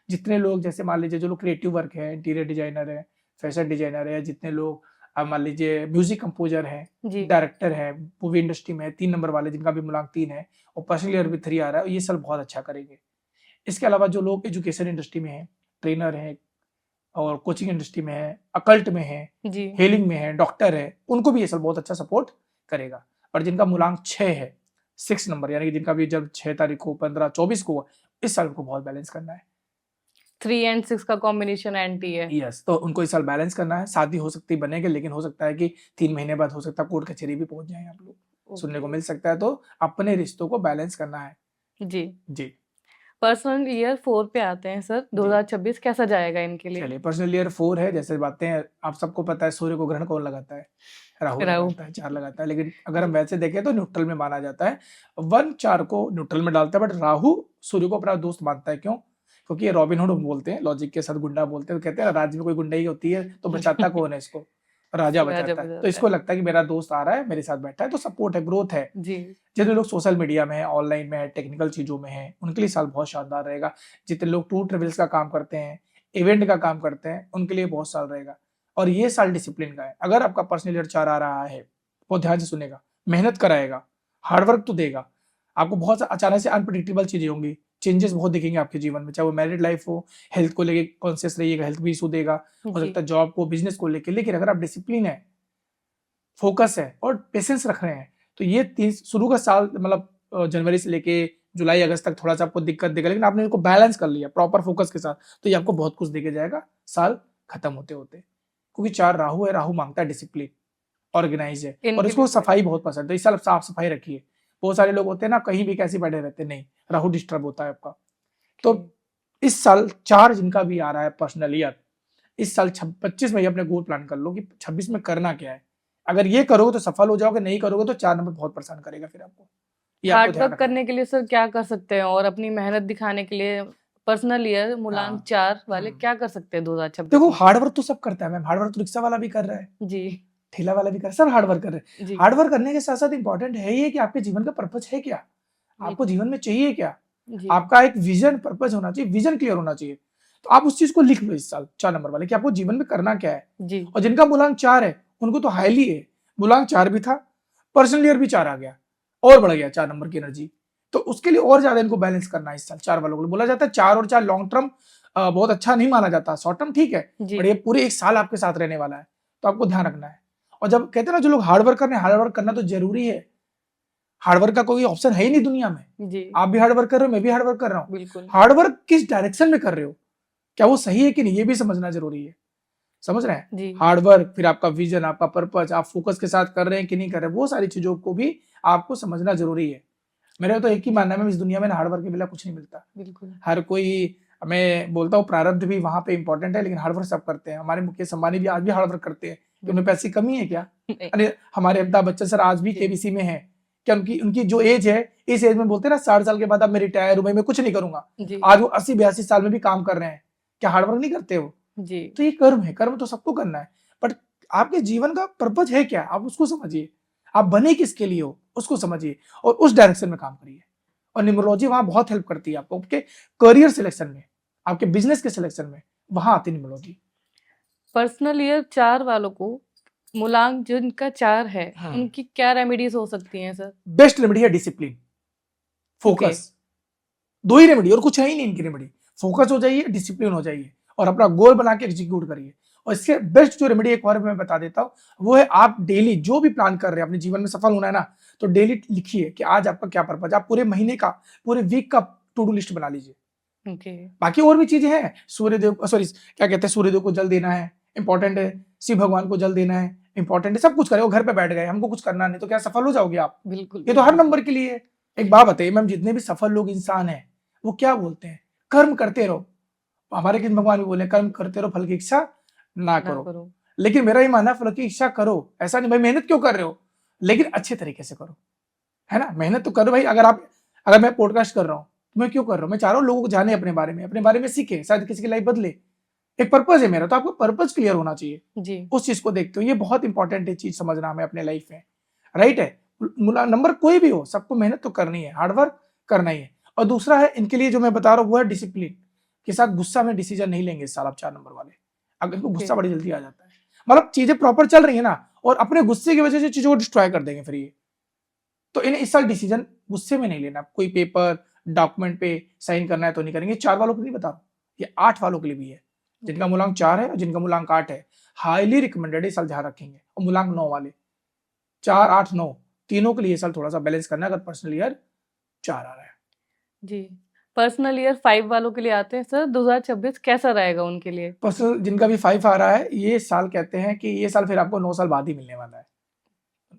जितने लोग, जैसे मान लीजिए जो लोग क्रिएटिव वर्क है, इंटीरियर डिजाइनर है, फैशन डिजाइनर है, जितने लोग मान लीजिए म्यूजिक कंपोजर है, जी डायरेक्टर है, मूवी इंडस्ट्री में 3 नंबर वाले जिनका भी मूलांक 3 है और पर्सनल ईयर भी 3 आ रहा है, ये साल बहुत अच्छा करेंगे। इसके अलावा जो लोग एजुकेशन इंडस्ट्री में है, ट्रेनर है और कोचिंग इंडस्ट्री में है, अकल्ट में है, जी हेलिंग में है, डॉक्टर है, उनको भी ये साल बहुत अच्छा सपोर्ट करेगा। और जिनका मूलांक 6 है, 6 नंबर, यानी कि जिनका भी जब 6 तारीख को, 15, 24 को हुआ, इस साल उनको बहुत बैलेंस करना है। 3 एंड 6 का कॉम्बिनेशन एंटी है। यस, तो उनको इस साल बैलेंस करना है। शादी हो सकती बनेगी, लेकिन हो सकता है कि 3 महीने बाद हो सकता है कोर्ट कचहरी भी पहुंच जाए आप लोग, सुनने को मिल सकता है। तो अपने रिश्तों को बैलेंस करना है। जी जी पर्सनल ईयर 4 पे आते हैं सर, 2026 कैसा जाएगा इनके लिए? चलिए, पर्सनल ईयर 4 है, जैसे बातें हैं, आप सबको पता है सूर्य को ग्रहण कौन लगाता है? राहु राहु लगाता है, 4 लगाता है। लेकिन अगर हम वैसे देखें तो न्यूट्रल में माना जाता है। 1 4 को न्यूट्रल में डालता है, बट राहु सूर्य को अपना दोस्त मानता है। क्यों? क्योंकि ये रॉबिन हुड बोलते हैं, लॉजिक के साथ गुंडा बोलते हैं, तो कहते हैं ना, राज्य में कोई गुंडा ही होती है तो बचाता कौन है इसको? राजा राजा बचाता है। तो बजाता इसको है। लगता है कि मेरा दोस्त आ रहा है, मेरे साथ बैठा है, तो सपोर्ट है, ग्रोथ है। जी। जितने लोग सोशल मीडिया में है, ऑनलाइन में है, टेक्निकल चीजों में है, उनके लिए साल बहुत शानदार रहेगा। जितने लोग टूर ट्रेवल्स का काम करते हैं, इवेंट का काम करते हैं, उनके लिए बहुत साल रहेगा। और ये साल डिसिप्लिन का है। अगर आपका पर्सनल ईयर 4 आ रहा है, बहुत ध्यान से सुनेगा, मेहनत कराएगा, हार्डवर्क तो देगा। आपको बहुत अचानक से अनप्रिडिक्टेबल चीजें होंगी, चेंजेस बहुत दिखेंगे आपके जीवन में, चाहे वो मैरिड लाइफ हो, हेल्थ को लेके कॉन्शियस रहिएगा, हेल्थ भी इशू देगा, हो जी। सकता है जॉब को, बिजनेस को लेके। लेकिन अगर आप डिसिप्लिन है, फोकस है और पेशेंस रख रहे हैं, तो ये तीन शुरू का साल मतलब जनवरी से लेके जुलाई अगस्त तक थोड़ा सा आपको दिक्कत देगा, लेकिन आपने इनको बैलेंस कर लिया प्रॉपर फोकस के साथ, तो ये आपको बहुत कुछ देके जाएगा साल खत्म होते होते। क्योंकि 4 राहु है, राहु मांगता है डिसिप्लिन, ऑर्गेनाइज है, और इनके इसको लिए सफाई बहुत पसंद है। तो इस साल साफ सफाई रखिए। बहुत सारे लोग होते हैं ना, कहीं भी कैसे बैठे रहते, नहीं, राहु डिस्टर्ब होता है आपका। तो इस साल 4 जिनका भी आ रहा है पर्सनल ईयर, इस साल 25 में ही अपने गोल प्लान कर लो कि 26 में करना क्या है। अगर ये करोगे तो सफल हो जाओगे, नहीं करोगे तो 4 नंबर बहुत परेशान करेगा फिर आपको। ये आपको हार्ड ध्यान वर्क रखना है। करने के लिए सर क्या कर सकते हैं, और अपनी मेहनत दिखाने के लिए पर्सनल ईयर मूलांक हाँ। 4 वाले हम्म। क्या कर सकते हैं 2026 देखो, में? हार्डवर्क तो सब करता है मैम, हार्डवर्क तो रिक्शा वाला भी कर रहा है, जी। ठेला वाला भी कर रहा है, सब हार्डवर्क कर रहे हैं। जी। हार्डवर्क करने के साथ साथ इंपॉर्टेंट है ये कि आपके जीवन का पर्पज है क्या, ये आपको जीवन में चाहिए क्या, जी। आपका एक विजन पर्पज होना चाहिए, विजन क्लियर होना चाहिए। तो आप उस चीज को लिख लो इस साल 4 नंबर वाले, कि आपको जीवन में करना क्या है। जी। और जिनका मूलांक 4 है उनको तो हाईली है, मूलांक 4 भी था, पर्सनल ईयर भी 4 आ गया, और बढ़ गया 4 नंबर की एनर्जी। तो उसके लिए और ज्यादा इनको बैलेंस करना है इस साल 4 वालों को। बोला जाता है 4 और 4 लॉन्ग टर्म बहुत अच्छा नहीं माना जाता, शॉर्ट टर्म ठीक है, जी। बट ये पूरे एक साल आपके साथ रहने वाला है, तो आपको ध्यान रखना है। और जब कहते हैं ना, जो लोग हार्डवर्क कर रहे हैं, हार्डवर्क करना तो जरूरी है, हार्डवर्क का कोई ऑप्शन है ही नहीं दुनिया में। जी। आप भी हार्डवर्क कर रहे हो, मैं भी हार्डवर्क कर रहा हूँ। बिल्कुल। हार्डवर्क किस डायरेक्शन में कर रहे हो, क्या वो सही है कि नहीं, ये भी समझना जरूरी है। समझ रहे हैं? जी। हार्डवर्क, फिर आपका विजन, आपका पर्पज, आप फोकस के साथ कर रहे हैं कि नहीं कर रहे हैं, वो सारी चीजों को भी आपको समझना जरूरी है। मेरा तो एक ही मानना है, इस दुनिया में हार्डवर्क के बिना कुछ नहीं मिलता। बिल्कुल। हर कोई, मैं बोलता हूँ प्रारब्ध भी वहां पे इंपॉर्टेंट है, लेकिन हार्डवर्क सब करते हैं। हमारे मुकेश अंबानी भी आज भी हार्डवर्क करते हैं, कि उन्हें पैसे की कमी है क्या? नहीं। अरे हमारे अमिताभ बच्चन सर आज भी जी। केबीसी में है, क्या उनकी उनकी जो एज है, इस एज में बोलते हैं ना 60 साल के बाद अब मैं रिटायर हूं, मैं कुछ नहीं करूंगा, जी। आज वो 80-82 साल में भी काम कर रहे हैं। क्या हार्डवर्क नहीं करते हो? जी। तो ये कर्म है, कर्म तो सबको करना है, बट आपके जीवन का पर्पज है क्या, आप उसको समझिए, आप बने किसके लिए हो उसको समझिए, और उस डायरेक्शन में काम करिए। और न्यूमरोलॉजी वहां बहुत हेल्प करती है आपको, आपके करियर सिलेक्शन में, आपके बिजनेस के सिलेक्शन में, वहां आती है न्यूमरोलॉजी। पर्सनल ईयर 4 वालों को मूलांक जिनका 4 है, उनकी क्या रेमेडीज हो सकती हैं सर? बेस्ट रेमेडी है डिसिप्लिन, फोकस, दो ही रेमेडी, और कुछ है ही नहीं इनकी रेमेडी। फोकस हो जाइए, डिसिप्लिन हो जाइए, और अपना गोल बना के एग्जीक्यूट करिए। और इसके बेस्ट जो रेमेडी एक और मैं बता देता हूँ, वो है आप डेली जो भी प्लान कर रहे हैं, अपने जीवन में सफल होना है ना, तो डेली लिखिए कि आज आपका क्या पर्पज। आप पूरे महीने का, पूरे वीक का टू डू लिस्ट बना लीजिए। ओके। बाकी और भी चीजें हैं, सूर्यदेव सॉरी क्या कहते हैं, सूर्यदेव को जल देना है, इंपॉर्टेंट है, शिव भगवान को जल देना है, इंपॉर्टेंट है। सब कुछ करें, वो घर पे बैठ गए, हमको कुछ करना नहीं, तो क्या सफल हो जाओगे आप? बिल्कुल। ये तो हर नंबर के लिए है। एक बात बताइए मैम, जितने भी सफल लोग इंसान हैं, वो क्या बोलते हैं? कर्म करते रहो। हमारे कृष्ण भगवान भी बोले, कर्म करते रहो, फल की इच्छा ना ना करो। करो। लेकिन मेरा ये मानना है, फल की इच्छा करो, ऐसा नहीं भाई मेहनत क्यों कर रहे हो, लेकिन अच्छे तरीके से करो, है ना? मेहनत तो करो भाई। अगर मैं पॉडकास्ट कर रहा हूँ, तो मैं क्यों कर रहा हूँ? मैं चाह रहा हूँ लोगों को जाने अपने बारे में सीखे, शायद किसी की लाइफ बदले। एक पर्पज है मेरा, तो आपको पर्पज क्लियर होना चाहिए, जी। उस चीज को देखते हो। ये बहुत इंपॉर्टेंट है चीज समझना हमें अपने लाइफ में, राइट है? नंबर कोई भी हो, सबको मेहनत तो करनी है, हार्डवर्क करना ही है। और दूसरा है इनके लिए जो मैं बता रहा हूँ, वो है डिसिप्लिन के साथ गुस्सा में डिसीजन नहीं लेंगे इस साल आप 4 नंबर वाले। अगर इनको गुस्सा बड़ी जल्दी आ जाता है, मतलब चीजें प्रॉपर चल रही है ना, और अपने गुस्से की वजह से चीजों को डिस्ट्रॉय कर देंगे फिर ये। तो इन्हें इस साल डिसीजन गुस्से में नहीं लेना। कोई पेपर डॉक्यूमेंट पे साइन करना है तो नहीं करेंगे। 4 वालों के लिए बता रहा हूँ, ये 8 वालों के लिए भी है, जिनका मूलांक 4 है और जिनका मूलांक 8 है, हाईली रिकमेंडेड है, साल ध्यान रखेंगे। और मूलांक 9 वाले, 4, 8, 9 तीनों के लिए साल थोड़ा सा बैलेंस करना है, अगर पर्सनल ईयर 4 आ रहा है। जी। पर्सनल ईयर 5 वालों के लिए आते हैं सर, 2026 कैसा रहेगा उनके लिए? पर्सनल जिनका भी 5 आ रहा है, ये साल कहते हैं कि ये साल फिर आपको 9 साल बाद ही मिलने वाला है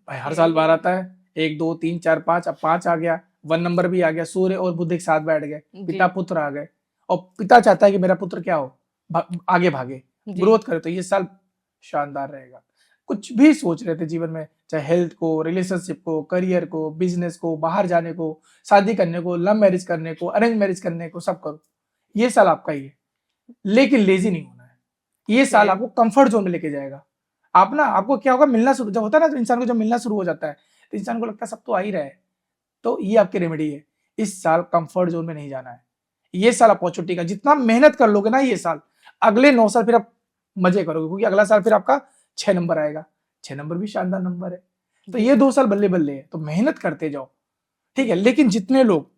भाई। हर साल बार आता है, 1, 2, 3, 4, 5, अब 5 आ गया, 1 नंबर भी आ गया, सूर्य और बुध एक साथ बैठ गए, पिता पुत्र आ गए, और पिता चाहता है कि मेरा पुत्र क्या हो, आगे भागे, ग्रोथ करे। तो ये साल शानदार रहेगा। कुछ भी सोच रहे थे जीवन में, चाहे हेल्थ को, रिलेशनशिप को, करियर को, बिजनेस को, बाहर जाने को, शादी करने को, लव मैरिज करने को, अरेंज मैरिज करने को, सब करो। ये साल आपका ही है, लेकिन लेजी नहीं होना है। ये साल Okay. आपको कंफर्ट जोन में लेके जाएगा। आप ना, आपको क्या होगा, मिलना शुरू जब होता है ना, तो इंसान को जब मिलना शुरू हो जाता है तो इंसान को लगता है सब तो आ ही रहा है। तो ये आपकी रेमेडी है, इस साल कंफर्ट जोन में नहीं जाना है। ये साल अपॉर्चुनिटी का, जितना मेहनत कर लोगे ना ये साल, अगले 9 साल फिर आप मजे करोगे, क्योंकि अगला साल फिर आपका 6 नंबर आएगा। 6 नंबर भी शानदार नंबर है, तो ये 2 साल बल्ले बल्ले है, तो मेहनत करते जाओ, ठीक है। लेकिन जितने लोग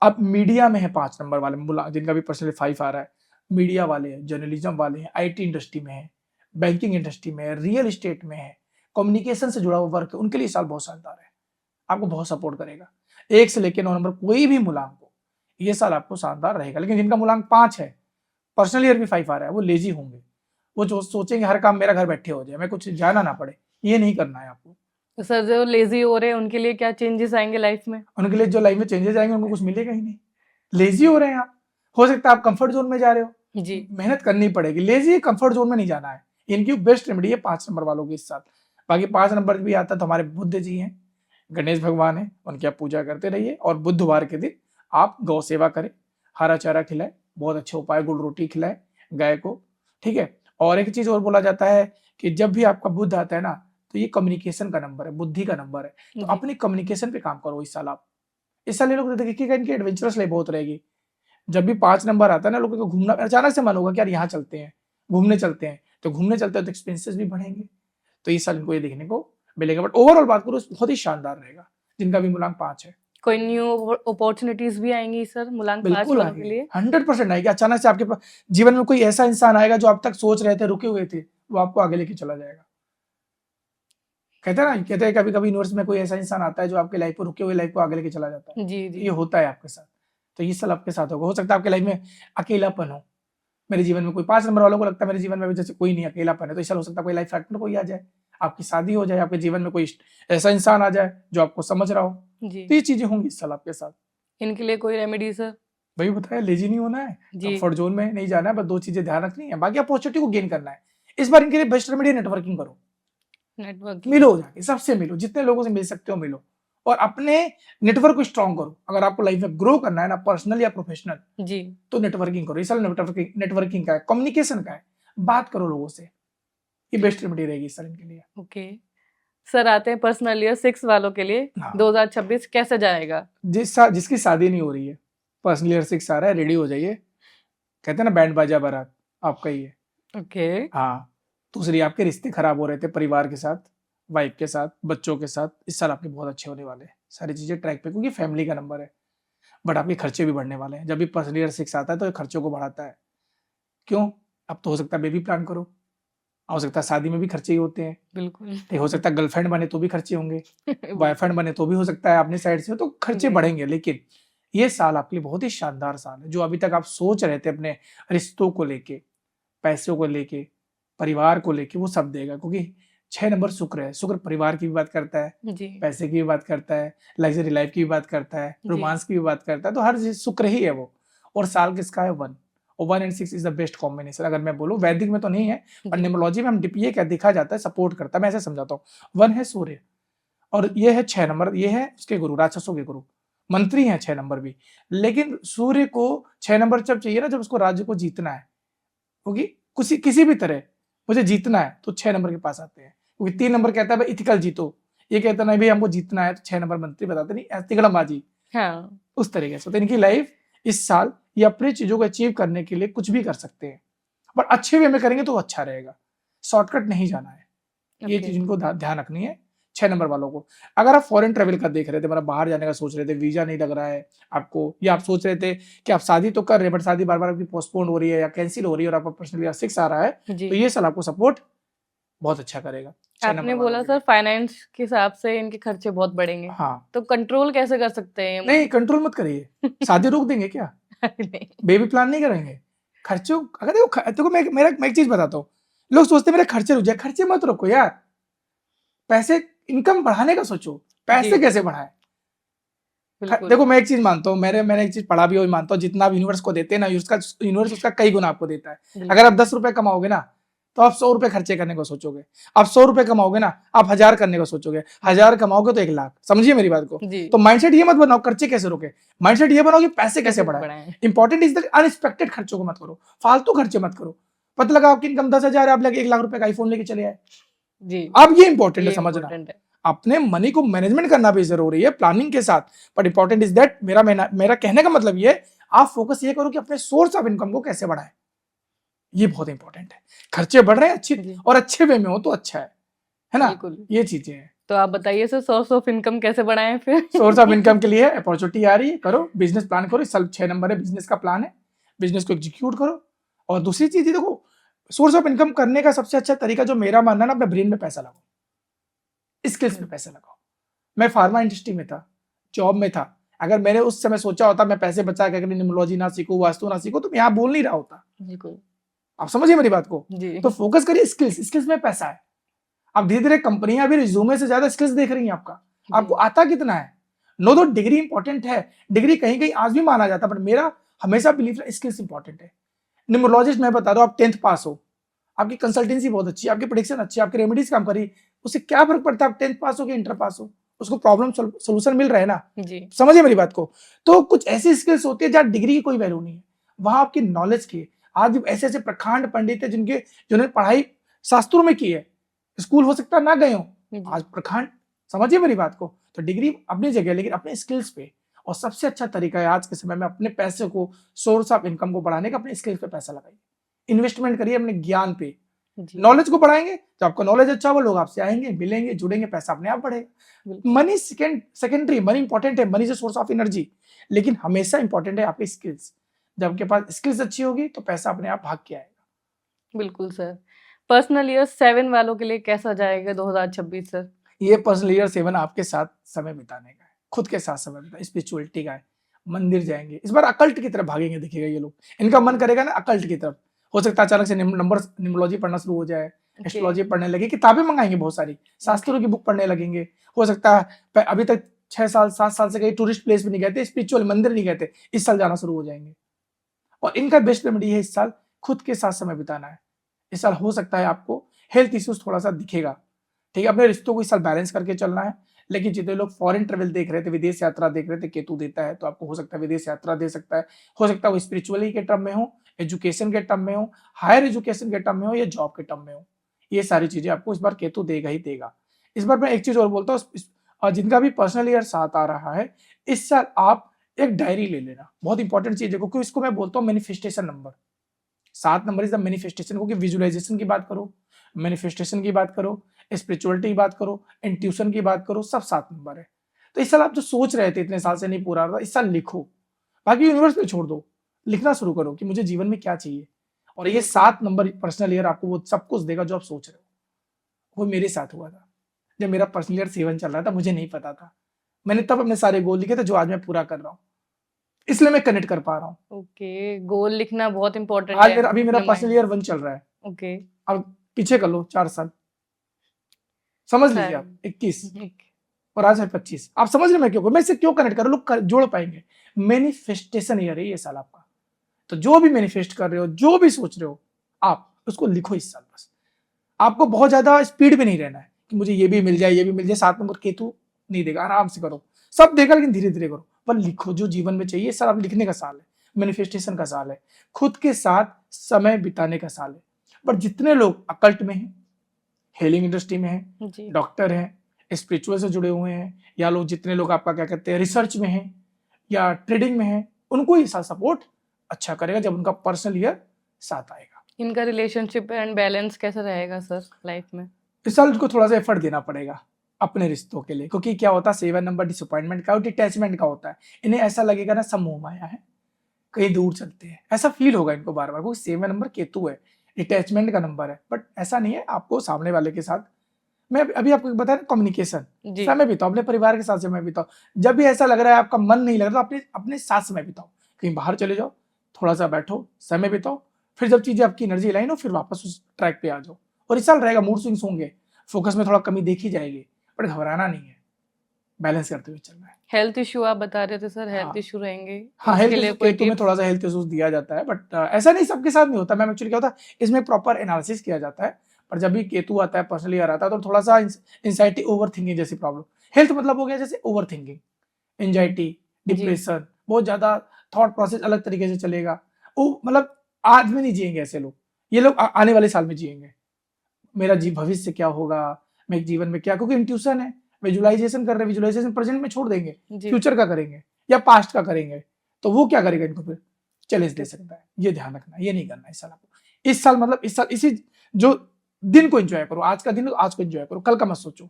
अब मीडिया में है, 5 नंबर वाले में जिनका भी पर्सनली 5 आ रहा है, मीडिया वाले हैं, जर्नलिज्म वाले हैं, IT इंडस्ट्री में है, बैंकिंग इंडस्ट्री में है, रियल एस्टेट में है, कम्युनिकेशन से जुड़ा हुआ वर्क है, उनके लिए साल बहुत शानदार है, आपको बहुत सपोर्ट करेगा। 1 से लेकर 9 नंबर कोई भी मूलांक हो, ये साल आपको शानदार रहेगा। लेकिन जिनका मूलांक 5 है, पर्सनल ईयर भी 5 आ रहा है, वो लेजी होंगे, वो जो सोचेंगे हर काम मेरा घर बैठे हो जाए, मैं कुछ जाना ना पड़े, ये नहीं करना है आपको। तो सर जो लेजी हो रहे हैं उनके लिए क्या चेंजेस आएंगे लाइफ में? उनके लिए जो लाइफ में चेंजेस आएंगे उनको कुछ मिलेगा ही नहीं। लेजी हो रहे हैं आप, हो सकता है आप कंफर्ट जोन में जा रहे हो, जी। मेहनत करनी पड़ेगी। लेजी कंफर्ट जोन में नहीं जाना है, इनकी बेस्ट रेमेडी है 5 नंबर वालों की इस साल। बाकी 5 नंबर भी आता तो हमारे बुद्ध जी हैं, गणेश भगवान है, उनकी आप पूजा करते रहिए, और बुधवार के दिन आप गौ सेवा करें, हरा चारा खिलाए, बहुत अच्छे उपाय, गुड़ रोटी खिलाए गाय को, ठीक है। और एक चीज और बोला जाता है कि जब भी आपका बुद्ध आता है ना, तो ये कम्युनिकेशन का नंबर है, बुद्धि का नंबर है, तो जी। अपनी कम्युनिकेशन पे काम करो इस साल आप। इस साल ये लोग देखिएगा, इनकी एडवेंचरस लाइफ बहुत रहेगी। जब भी 5 नंबर आता है ना, लोगों को घूमना अचानक से मन होगा कि यार यहाँ चलते हैं, घूमने चलते हैं, तो घूमने चलते हैं तो एक्सपेंसेस भी बढ़ेंगे, तो इस साल इनको ये देखने को मिलेगा। बट ओवरऑल बात करो, बहुत ही शानदार रहेगा जिनका भी मूलांक 5 है। कोई न्यू अपॉर्चुनिटीज भी आएंगी सर मूलांक 5 बिल्कुल वालों के आएगी, लिए? 100% आएगी। अचानक से आपके पास जीवन में कोई ऐसा इंसान आएगा जो आप तक सोच रहे थे, रुके हुए थे, वो आपको आगे लेके चला जाएगा। कहते हैं कभी कभी यूनिवर्स में कोई ऐसा इंसान आता है जो आपके लाइफ को, रुके हुए लाइफ को आगे लेके चला जाता है। जी तो जी। ये होता है आपके साथ, तो ये साल आपके साथ होगा। हो सकता है आपके लाइफ में अकेलापन हो, मेरे जीवन में कोई 5 नंबर वालों को लगता है मेरे जीवन में भी जैसे कोई नहीं, अकेलापन है, तो इस साल हो सकता है कोई लाइफ पार्टनर कोई आ जाए, आपकी शादी हो जाए, आपके जीवन में कोई ऐसा इंसान आ जाए जो आपको समझ रहा हो। जी। तो ये चीजें होंगी इस साल आपके साथ। इनके लिए कोई रेमेडी सर? वही बताया, लेजी नहीं होना है, जी। कंफर्ट जोन में नहीं जाना है, बस 2 चीजें ध्यान रखनी है, बाकी अपॉर्चुनिटी को गेन करना है। इस बार इनके लिए बेस्ट रेमेडी नेटवर्किंग करो, नेटवर्क मिलो जाके, सबसे मिलो, जितने लोगों से मिल सकते हो मिलो, और अपने नेटवर्क को स्ट्रॉन्ग करो। अगर आपको लाइफ में ग्रो करना है ना, पर्सनल या प्रोफेशनल, जी। तो नेटवर्किंग करो। इस साल नेटवर्किंग का है, कम्युनिकेशन का है, बात करो लोगों से, ये बेस्ट रेमेडी रहेगी इस साल इनके लिए। ओके सर, आते हैं पर्सनल ईयर 6 वालों के लिए। हाँ। 2026 कैसे जाएगा? जिसकी शादी नहीं हो रही है, पर्सनल ईयर 6 आ रहा है, रेडी हो जाइए। कहते हैं ना, बैंड बाजा बारात आपका ही है। ओके। हाँ, दूसरी आपके रिश्ते खराब हो रहे थे परिवार के साथ, वाइफ के साथ, बच्चों के साथ, इस साल आपके बहुत अच्छे होने वाले हैं, सारी चीजें ट्रैक पे, क्योंकि फैमिली का नंबर है। बट आपके खर्चे भी बढ़ने वाले हैं। जब भी पर्सनल ईयर 6 आता है तो ये खर्चों को बढ़ाता है। क्यों? अब तो हो सकता है बेबी प्लान करो, हो सकता है शादी में भी खर्चे ही होते हैं, बिल्कुल। तो हो सकता है गर्लफ्रेंड बने तो भी खर्चे होंगे, बॉयफ्रेंड बने तो भी हो सकता है अपनी साइड से, तो खर्चे जी। बढ़ेंगे। लेकिन ये साल आपके लिए बहुत ही शानदार साल है। जो अभी तक आप सोच रहे थे अपने रिश्तों को लेके, पैसों को लेके, परिवार को लेके, वो सब देगा, क्योंकि 6 नंबर शुक्र है। शुक्र परिवार की भी बात करता है, जी। पैसे की भी बात करता है, लग्जरी लाइफ की भी बात करता है, जी। रोमांस की भी बात करता है, तो हर चीज शुक्र ही है वो। और साल किसका है? 1, और 1 and 6 is the best combination. अगर मैं बोलूं, वैदिक में तो नहीं है, पर जी। न्यूमरोलॉजी में हम ये क्या देखा जाता है, सपोर्ट करता है, मैं ऐसे समझाता हूँ। 1 है सूर्य, और ये है 6 नंबर, ये है उसके गुरु, राक्षसों के गुरु, मंत्री हैं 6 नंबर भी। लेकिन सूर्य को 6 नंबर जब चाहिए ना, जब उसको राज्य को जीतना है, क्योंकि किसी भी तरह मुझे जीतना है, तो 6 नंबर के पास आते हैं। क्योंकि 3 नंबर कहता है भाई इथिकल जीतो, ये कहता है नहीं भाई हमको जीतना है, तो 6 नंबर मंत्री बताते नहीं तिगड़मबाजी, हाँ। उस तरीके से। तो इनकी लाइफ इस साल ये अपनी चीजों को अचीव करने के लिए कुछ भी कर सकते हैं, बट अच्छे वे में करेंगे तो अच्छा रहेगा, शॉर्टकट नहीं जाना है। ये ओके। चीज इनको ध्यान रखनी है 6 नंबर वालों को। अगर आप फॉरेन ट्रेवल का देख रहे थे, मतलब बाहर जाने का सोच रहे थे, वीजा नहीं लग रहा है आपको, या आप सोच रहे थे कि आप शादी तो कर रहे हैं बट शादी बार बार आपकी पोस्टपोन हो रही है या कैंसिल हो रही है, और आपका पर्सनल 6 आ रहा है, जी। तो ये साल आपको सपोर्ट बहुत अच्छा करेगा। 6 नंबर आपने वालों बोला के सर लिए। फाइनेंस के हिसाब से इनके खर्चे बहुत बढ़ेंगे, हाँ, तो कंट्रोल कैसे कर सकते हैं? नहीं कंट्रोल मत करिए, शादी रोक देंगे क्या? नहीं। बेबी प्लान नहीं करेंगे, खर्चों, अगर देखो मैं एक चीज बताता हूँ, लोग सोचते हैं मेरे खर्चे रुक जाए, खर्चे मत रोको यार, पैसे, इनकम बढ़ाने का सोचो, पैसे जी। कैसे बढ़ाए। बिल्कुल। देखो मैं एक चीज मानता हूँ, मैंने एक चीज पढ़ा भी और मानता हूँ, जितना आप यूनिवर्स को देते हैं ना, यूनिवर्स उसका कई गुना आपको देता है। बिल्कुल। अगर आप 10 रुपए कमाओगे ना, तो आप 100 रुपए खर्चे करने को सोचोगे। आप 100 रुपए कमाओगे ना, आप 1000 करने को सोचोगे। 1000 कमाओगे तो 1 लाख। समझिए मेरी बात को। जी। तो माइंडसेट ये मत बनाओ खर्चे कैसे रोके, माइंडसेट ये बनाओ कि पैसे कैसे बढ़ाए। बढ़ाएं। इंपॉर्टेंट इज द अनएक्सपेक्टेड खर्चों को मत करो, फालतू खर्चे मत करो। पता लगा आपकी इनकम 10,000 है, आप लगे 1 लाख रुपए का आईफोन लेके चले आए। जी, अब ये इंपॉर्टेंट है ये समझना। इम्पोर्टेंट है। अपने मनी को मैनेजमेंट करना भी जरूरी है प्लानिंग के साथ, बट इंपॉर्टेंट इज दैट मेरा कहने का मतलब ये, आप फोकस ये करो कि अपने सोर्स ऑफ इनकम को कैसे बढ़ाएं। ये बहुत इंपॉर्टेंट है। खर्चे बढ़ रहे हैं अच्छी जी। और अच्छे वे में हो तो अच्छा है ना। बिल्कुल। ये चीजें हैं। तो आप बताइए सर, सोर्स ऑफ इनकम कैसे बढ़ाएं फिर? सोर्स ऑफ इनकम के लिए अपॉर्चुनिटी आ रही है, करो बिजनेस प्लान करो। इस साल 6 नंबर है बिजनेस का प्लान है, बिजनेस को एग्जीक्यूट करो। और दूसरी चीज देखो, सोर्स ऑफ इनकम करने का सबसे अच्छा तरीका जो मेरा मानना है ना, अपने ब्रेन में पैसा लगाओ, स्किल्स में पैसा लगाओ। मैं फार्मा इंडस्ट्री में था, जॉब में था, अगर मैंने उस समय सोचा होता मैं पैसे बचा के न्यूमरोलॉजी ना सीखूं, वास्तु ना सीखूं, तो मैं यहाँ बोल नहीं रहा होता। बिल्कुल। आप समझिए मेरी बात को। जी। तो फोकस करिए स्किल्स में पैसा है। अब धीरे धीरे कंपनियां भी रिज्यूमे से ज्यादा स्किल्स देख रही हैं आपका, आपको आता कितना है। नो दो डिग्री इंपॉर्टेंट है, डिग्री कहीं कहीं आज भी माना जाता है, बट मेरा हमेशा बिलीव है स्किल्स इंपॉर्टेंट है। न्यूमरोलॉजिस्ट मैं बता दो, आप 10th पास हो, आपकी कंसल्टेंसी बहुत अच्छी है, आपकी प्रेडिक्शन अच्छी है, आपकी रेमेडीज काम करी, उससे क्या फर्क पड़ता है आप 10th पास हो कि इंटर पास हो, उसको प्रॉब्लम सोल्यूशन मिल रहा है ना। जी। समझिए मेरी बात को। तो कुछ ऐसी स्किल्स होती है जहाँ डिग्री की कोई वैल्यू नहीं है, वहां आपकी नॉलेज की। आज ऐसे ऐसे प्रखंड पंडित है जिन्होंने पढ़ाई शास्त्रों में की है, स्कूल हो सकता है ना गए हो, आज प्रखंड। समझिए मेरी बात को। तो डिग्री अपनी जगह, लेकिन अपने स्किल्स पे। और सबसे अच्छा तरीका है आज के समय में अपने पैसे को, सोर्स ऑफ इनकम को बढ़ाने का, अपने स्किल्स पे पैसा लगाइए, इन्वेस्टमेंट करिए अपने ज्ञान पे। नॉलेज को बढ़ाएंगे, जब आपका नॉलेज अच्छा होगा लोग आपसे आएंगे, मिलेंगे, जुड़ेंगे, पैसा अपने आप बढ़ेगा। मनी सेकेंडरी, मनी इंपॉर्टेंट है, money is source of energy, लेकिन हमेशा इंपॉर्टेंट है आपकी स्किल्स। जब आपके पास स्किल्स अच्छी होगी तो पैसा अपने आप भाग के आएगा। बिल्कुल सर। पर्सनल ईयर 7 वालों के लिए कैसा जाएगा 2026 सर? ये पर्सनल ईयर 7 आपके साथ समय बिताने का है, खुद के साथ समय बिताने, स्पिरिचुअलिटी का है। मंदिर जाएंगे, इस बार अकल्ट की तरफ भागेंगे, देखिएगा ये लोग, इनका मन करेगा ना अकल्ट की तरफ। हो सकता है अचानक से नंबर न्यूमरोलॉजी पढ़ना शुरू हो जाए, एस्ट्रोलॉजी पढ़ने लगे, किताबें मंगाएंगे बहुत सारी, शास्त्रों की बुक पढ़ने लगेंगे। हो सकता है अभी तक 6 साल 7 साल से कहीं टूरिस्ट प्लेस भी नहीं गए थे, स्पिरिचुअल मंदिर नहीं गए थे, इस साल जाना शुरू हो जाएंगे। और इनका बेस्ट रेमेडी है इस साल खुद के साथ समय बिताना है। इस साल हो सकता है आपको हेल्थ इश्यूज थोड़ा सा दिखेगा, ठीक है, अपने रिश्तों को इस साल बैलेंस करके चलना है। लेकिन जितने लोग फॉरेन ट्रेवल देख रहे थे, विदेश यात्रा देख रहे थे, केतु देता है, तो आपको हो सकता है विदेश यात्रा दे सकता है। हो सकता है वो स्पिरिचुअली के टर्म में हो, एजुकेशन के टर्म में हो, हायर एजुकेशन के टर्म में हो, या जॉब के टर्म में हो। ये सारी चीजें आपको इस बार केतु देगा ही देगा। इस बार मैं एक चीज और बोलता हूँ, जिनका भी पर्सनल ईयर साथ आ रहा है, इस साल आप एक डायरी ले लेना, बहुत इंपॉर्टेंट चीज है, क्योंकि इसको मैं बोलता हूँ manifestation number. 7 number is the manifestation, क्योंकि विजुअलाइजेशन की बात करो, मैनिफेस्टेशन की बात करो, स्पिरिचुअलिटी की बात करो, इंट्यूशन की बात करो, सब 7 नंबर है। तो इस साल आप जो सोच रहे थे इतने साल से नहीं पूरा रहा, इस साल लिखो, बाकी यूनिवर्स पे छोड़ दो, लिखना शुरू करो कि मुझे जीवन में क्या चाहिए। और ये 7 नंबर पर्सनल ईयर आपको वो सब कुछ देगा जो आप सोच रहे हो। वो मेरे साथ हुआ था, जब मेरा पर्सनल ईयर 7 चल रहा था, मुझे नहीं पता था, मैंने तब अपने सारे गोल लिखे थे जो आज मैं पूरा कर रहा हूँ, इसलिए मैं कनेक्ट कर पा रहा हूँ। ओके, गोल लिखना बहुत इंपॉर्टेंट आज है। अभी मेरा पर्सनल ईयर 1 चल रहा है। ओके, अब पीछे कर लो 4 साल, समझ लीजिए आप 21 और आज है 25। आप समझ रहे मैं क्यों, मैं इससे क्यों कनेक्ट कर रहा हूँ, लोग जोड़ पाएंगे। मैनिफेस्टेशन ईयर है ये साल आपका। तो जो भी मैनिफेस्ट कर रहे हो, जो भी सोच रहे हो, आप उसको लिखो इस साल। बस आपको बहुत ज्यादा स्पीड में नहीं रहना है कि मुझे ये भी मिल जाए, ये भी मिल जाए। 7 नंबर केतु नहीं देगा, आराम से करो, सब देगा लेकिन धीरे धीरे करो, पर लिखो जो जीवन में चाहिए। सर आप लिखने का साल है, मैनिफेस्टेशन का साल है, खुद के साथ समय बिताने का साल है। पर जितने लोग अकल्ट में हैं, हेलिंग इंडस्ट्री में हैं, डॉक्टर हैं, स्पिरिचुअल से जुड़े हुए हैं, या लोग जितने लोग आपका क्या कहते हैं रिसर्च में हैं या ट्रेडिंग में हैं, उनको ये साल सपोर्ट अच्छा करेगा जब उनका पर्सनल ईयर साथ आएगा। इनका रिलेशनशिप एंड बैलेंस कैसा रहेगा सर लाइफ में? इस साल उनको थोड़ा सा एफर्ट देना पड़ेगा अपने रिश्तों के लिए, क्योंकि क्या होता है 7 नंबर डिसअपॉइंटमेंट का और डिटैचमेंट का होता है। इन्हें ऐसा लगेगा ना सब मोह माया है, कहीं दूर चलते हैं, ऐसा फील होगा इनको बार बार, क्योंकि 7 नंबर केतु है, डिटैचमेंट का नंबर है। बट ऐसा नहीं है, आपको सामने वाले के साथ, मैं अभी आपको बताया ना कम्युनिकेशन, समय बिताओ अपने परिवार के साथ, समय बिताओ। जब भी ऐसा लग रहा है आपका मन नहीं लग रहा, तो अपने साथ समय बिताओ, कहीं बाहर चले जाओ, थोड़ा सा बैठो, समय बिताओ, फिर जब चीजें आपकी एनर्जी लाइन हो, फिर वापस उस ट्रैक पे आ जाओ। और इस साल रहेगा, मूड स्विंग्स होंगे, फोकस में थोड़ा कमी देखी जाएगी, बट घबराना नहीं है। बैलेंस करते हुए चलना है। हेल्थ इश्यू आप बता रहे थे सर, हाँ हेल्थ इश्यू रहेंगे हाँ, इसके हेल्थ लिए इशू कोई केतु में टिप्स? थोड़ा सा हेल्थ इश्यूज दिया जाता है, बट ऐसा नहीं सबके साथ नहीं होता मैम। एक्चुअली क्या होता है, इसमें प्रॉपर एनालिसिस किया जाता है। पर जब भी केतु आता है, पर्सनल ईयर आता है, तो थोड़ा सा इंसाइटी, ओवर थिंकिंग जैसी प्रॉब्लम। हेल्थ मतलब हो गया जैसे ओवर थिंकिंग, एंजाइटी, जी डिप्रेशन, बहुत ज्यादा थॉट प्रोसेस अलग तरीके से चलेगा। वो मतलब आज में नहीं जिएंगे ऐसे लोग, ये लोग आने वाले साल में जिएंगे। मेरा भविष्य क्या होगा, मैं जीवन में क्या, क्योंकि इंट्यूशन है, विजुअलाइजेशन कर रहे हैं, विजुअलाइजेशन प्रेजेंट में छोड़ देंगे, जी फ्यूचर का करेंगे या पास्ट का करेंगे, तो वो क्या करेगा, इनको फिर चैलेंज दे कैसे? सकता है। ये ध्यान रखना, ये नहीं करना इस साल आपको। इस साल मतलब इस साल इसी जो दिन को एंजॉय करो, आज का दिन आज को एंजॉय करो, कल का मत सोचो।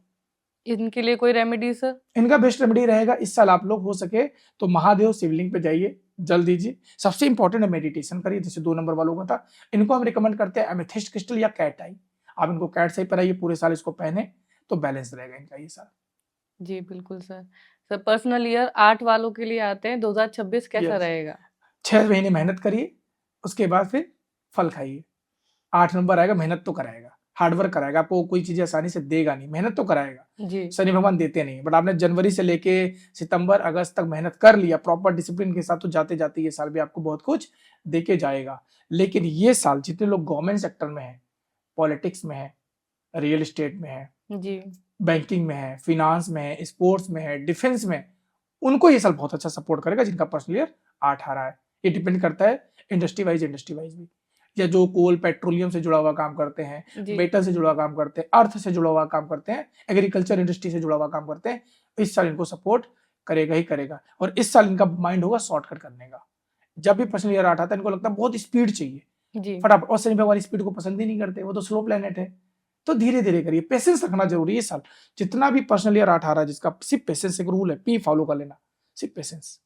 इनके लिए कोई रेमेडी सर? इनका बेस्ट रेमेडी रहेगा इस साल, आप लोग हो सके तो महादेव शिवलिंग पे जाइए, जल दीजिए। सबसे इंपॉर्टेंट है मेडिटेशन करिए, जैसे 2 नंबर वालों का था। इनको हम रिकमेंड करते हैं एमेथिस्ट क्रिस्टल या कैट आई। आप इनको कैट से ही पहनाइए, पूरे साल इसको पहने तो बैलेंस रहेगा इनका ये साल। जी बिल्कुल सर। सर पर्सनल ईयर 8 वालों के लिए आते हैं, 2026 कैसा यस, रहेगा? 6 महीने मेहनत करिए, उसके बाद फिर फल खाइए। 8 नंबर आएगा, मेहनत तो कराएगा, हार्डवर्क कराएगा, आपको कोई चीज आसानी से देगा नहीं, मेहनत तो कराएगा। जी शनि भगवान देते नहीं, बट आपने जनवरी से लेके सितंबर अगस्त तक मेहनत कर लिया प्रॉपर डिसिप्लिन के साथ, तो जाते जाते ये साल भी आपको बहुत कुछ देके जाएगा। लेकिन ये साल जितने लोग गवर्नमेंट सेक्टर में है, पॉलिटिक्स में है, रियल एस्टेट में है, जी बैंकिंग में है, फिनांस में है, स्पोर्ट्स में है, डिफेंस में, उनको ये साल बहुत अच्छा सपोर्ट करेगा, जिनका पर्सनल ईयर 8 आ रहा है। ये डिपेंड करता है इंडस्ट्री वाइज भी, या जो कोल पेट्रोलियम से जुड़ा हुआ काम करते हैं, जी मेटल से जुड़ा हुआ काम करते हैं, अर्थ से जुड़ा हुआ काम करते हैं, एग्रीकल्चर इंडस्ट्री से जुड़ा हुआ काम करते हैं, इस साल इनको सपोर्ट करेगा ही करेगा। और इस साल इनका माइंड होगा शॉर्टकट करने का। जब भी पर्सनल ईयर 8 आता है, इनको लगता है बहुत स्पीड चाहिए, जी फटाफट। और शनि भगवान स्पीड को पसंद ही नहीं करते, वो तो स्लो प्लेनेट है। तो धीरे धीरे करिए, पेशेंस रखना जरूरी है इस साल। जितना भी पर्सनल ईयर 8 आ रहा है, जिसका सिर्फ पेशेंस एक रूल है, पी फॉलो कर लेना, सिर्फ पेशेंस।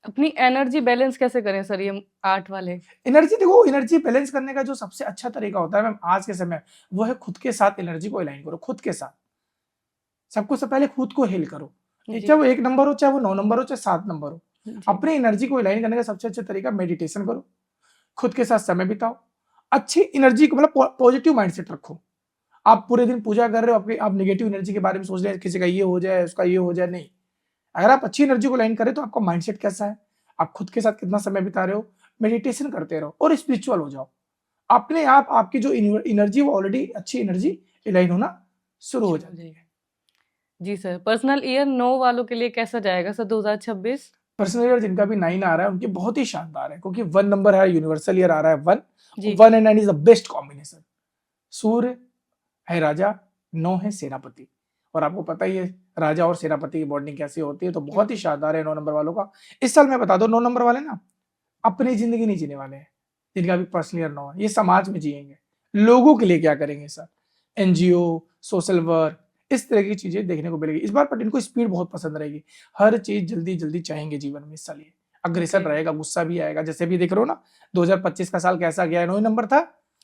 अपनी एनर्जी बैलेंस कैसे करें सर ये 8 वाले? एनर्जी देखो, एनर्जी बैलेंस करने का जो सबसे अच्छा तरीका होता है मैम आज के समय, वो है खुद के साथ एनर्जी को अलाइन करो, खुद के साथ। सबको से पहले खुद को हेल करो, जी चाहे वो 1 नंबर हो, चाहे वो 9 नंबर हो, चाहे 7 नंबर हो। जी अपनी एनर्जी को अलाइन करने का सबसे अच्छा तरीका मेडिटेशन करो, खुद के साथ समय बिताओ, अच्छी एनर्जी को मतलब पॉजिटिव माइंडसेट रखो। आप पूरे दिन पूजा कर रहे हो, आपकी आप नेगेटिव एनर्जी के बारे में सोच रहे हैं, किसी का ये हो जाए, उसका ये हो जाए, नहीं। अगर आप अच्छी एनर्जी को लाइन करें तो आपका माइंडसेट कैसा है, आप खुद के साथ कितना समय बिता रहे हो, मेडिटेशन करते रहो और स्पिरिचुअल हो जाओ। अपने आप आपकी जो एनर्जी, वो ऑलरेडी अच्छी एनर्जी लाइन होना शुरू हो जाती है। जी सर। पर्सनल ईयर 9 वालों के लिए कैसा जाएगा सर 2026? पर्सनल ईयर जिनका भी 9 आ रहा है, उनके बहुत ही शानदार है, क्योंकि 1 नंबर है, यूनिवर्सल ईयर आ रहा है 1, जी 1 and 9 is the best combination. सूर्य है राजा, 9 है सेनापति, और आपको पता ही है राजा और सेनापति की बॉन्डिंग कैसी होती है, तो बहुत ही शानदार है 9 नंबर वालों का। इस साल मैं बता दो, 9 नंबर वाले ना अपनी जिंदगी नहीं जीने वाले हैं। जिनका भी पर्सनल ईयर 9 है, ये समाज में जिएंगे, लोगों के लिए क्या करेंगे सर, एनजीओ, सोशल वर्क, इस तरह की चीजें देखने को मिलेगी इस बार। बट इनको स्पीड बहुत पसंद रहेगी, हर चीज जल्दी जल्दी चाहेंगे जीवन में इस साल। ये अग्रेसर रहेगा, गुस्सा भी आएगा, जैसे भी देख रहे हो ना 2025 का साल कैसा गया, 9 नंबर था,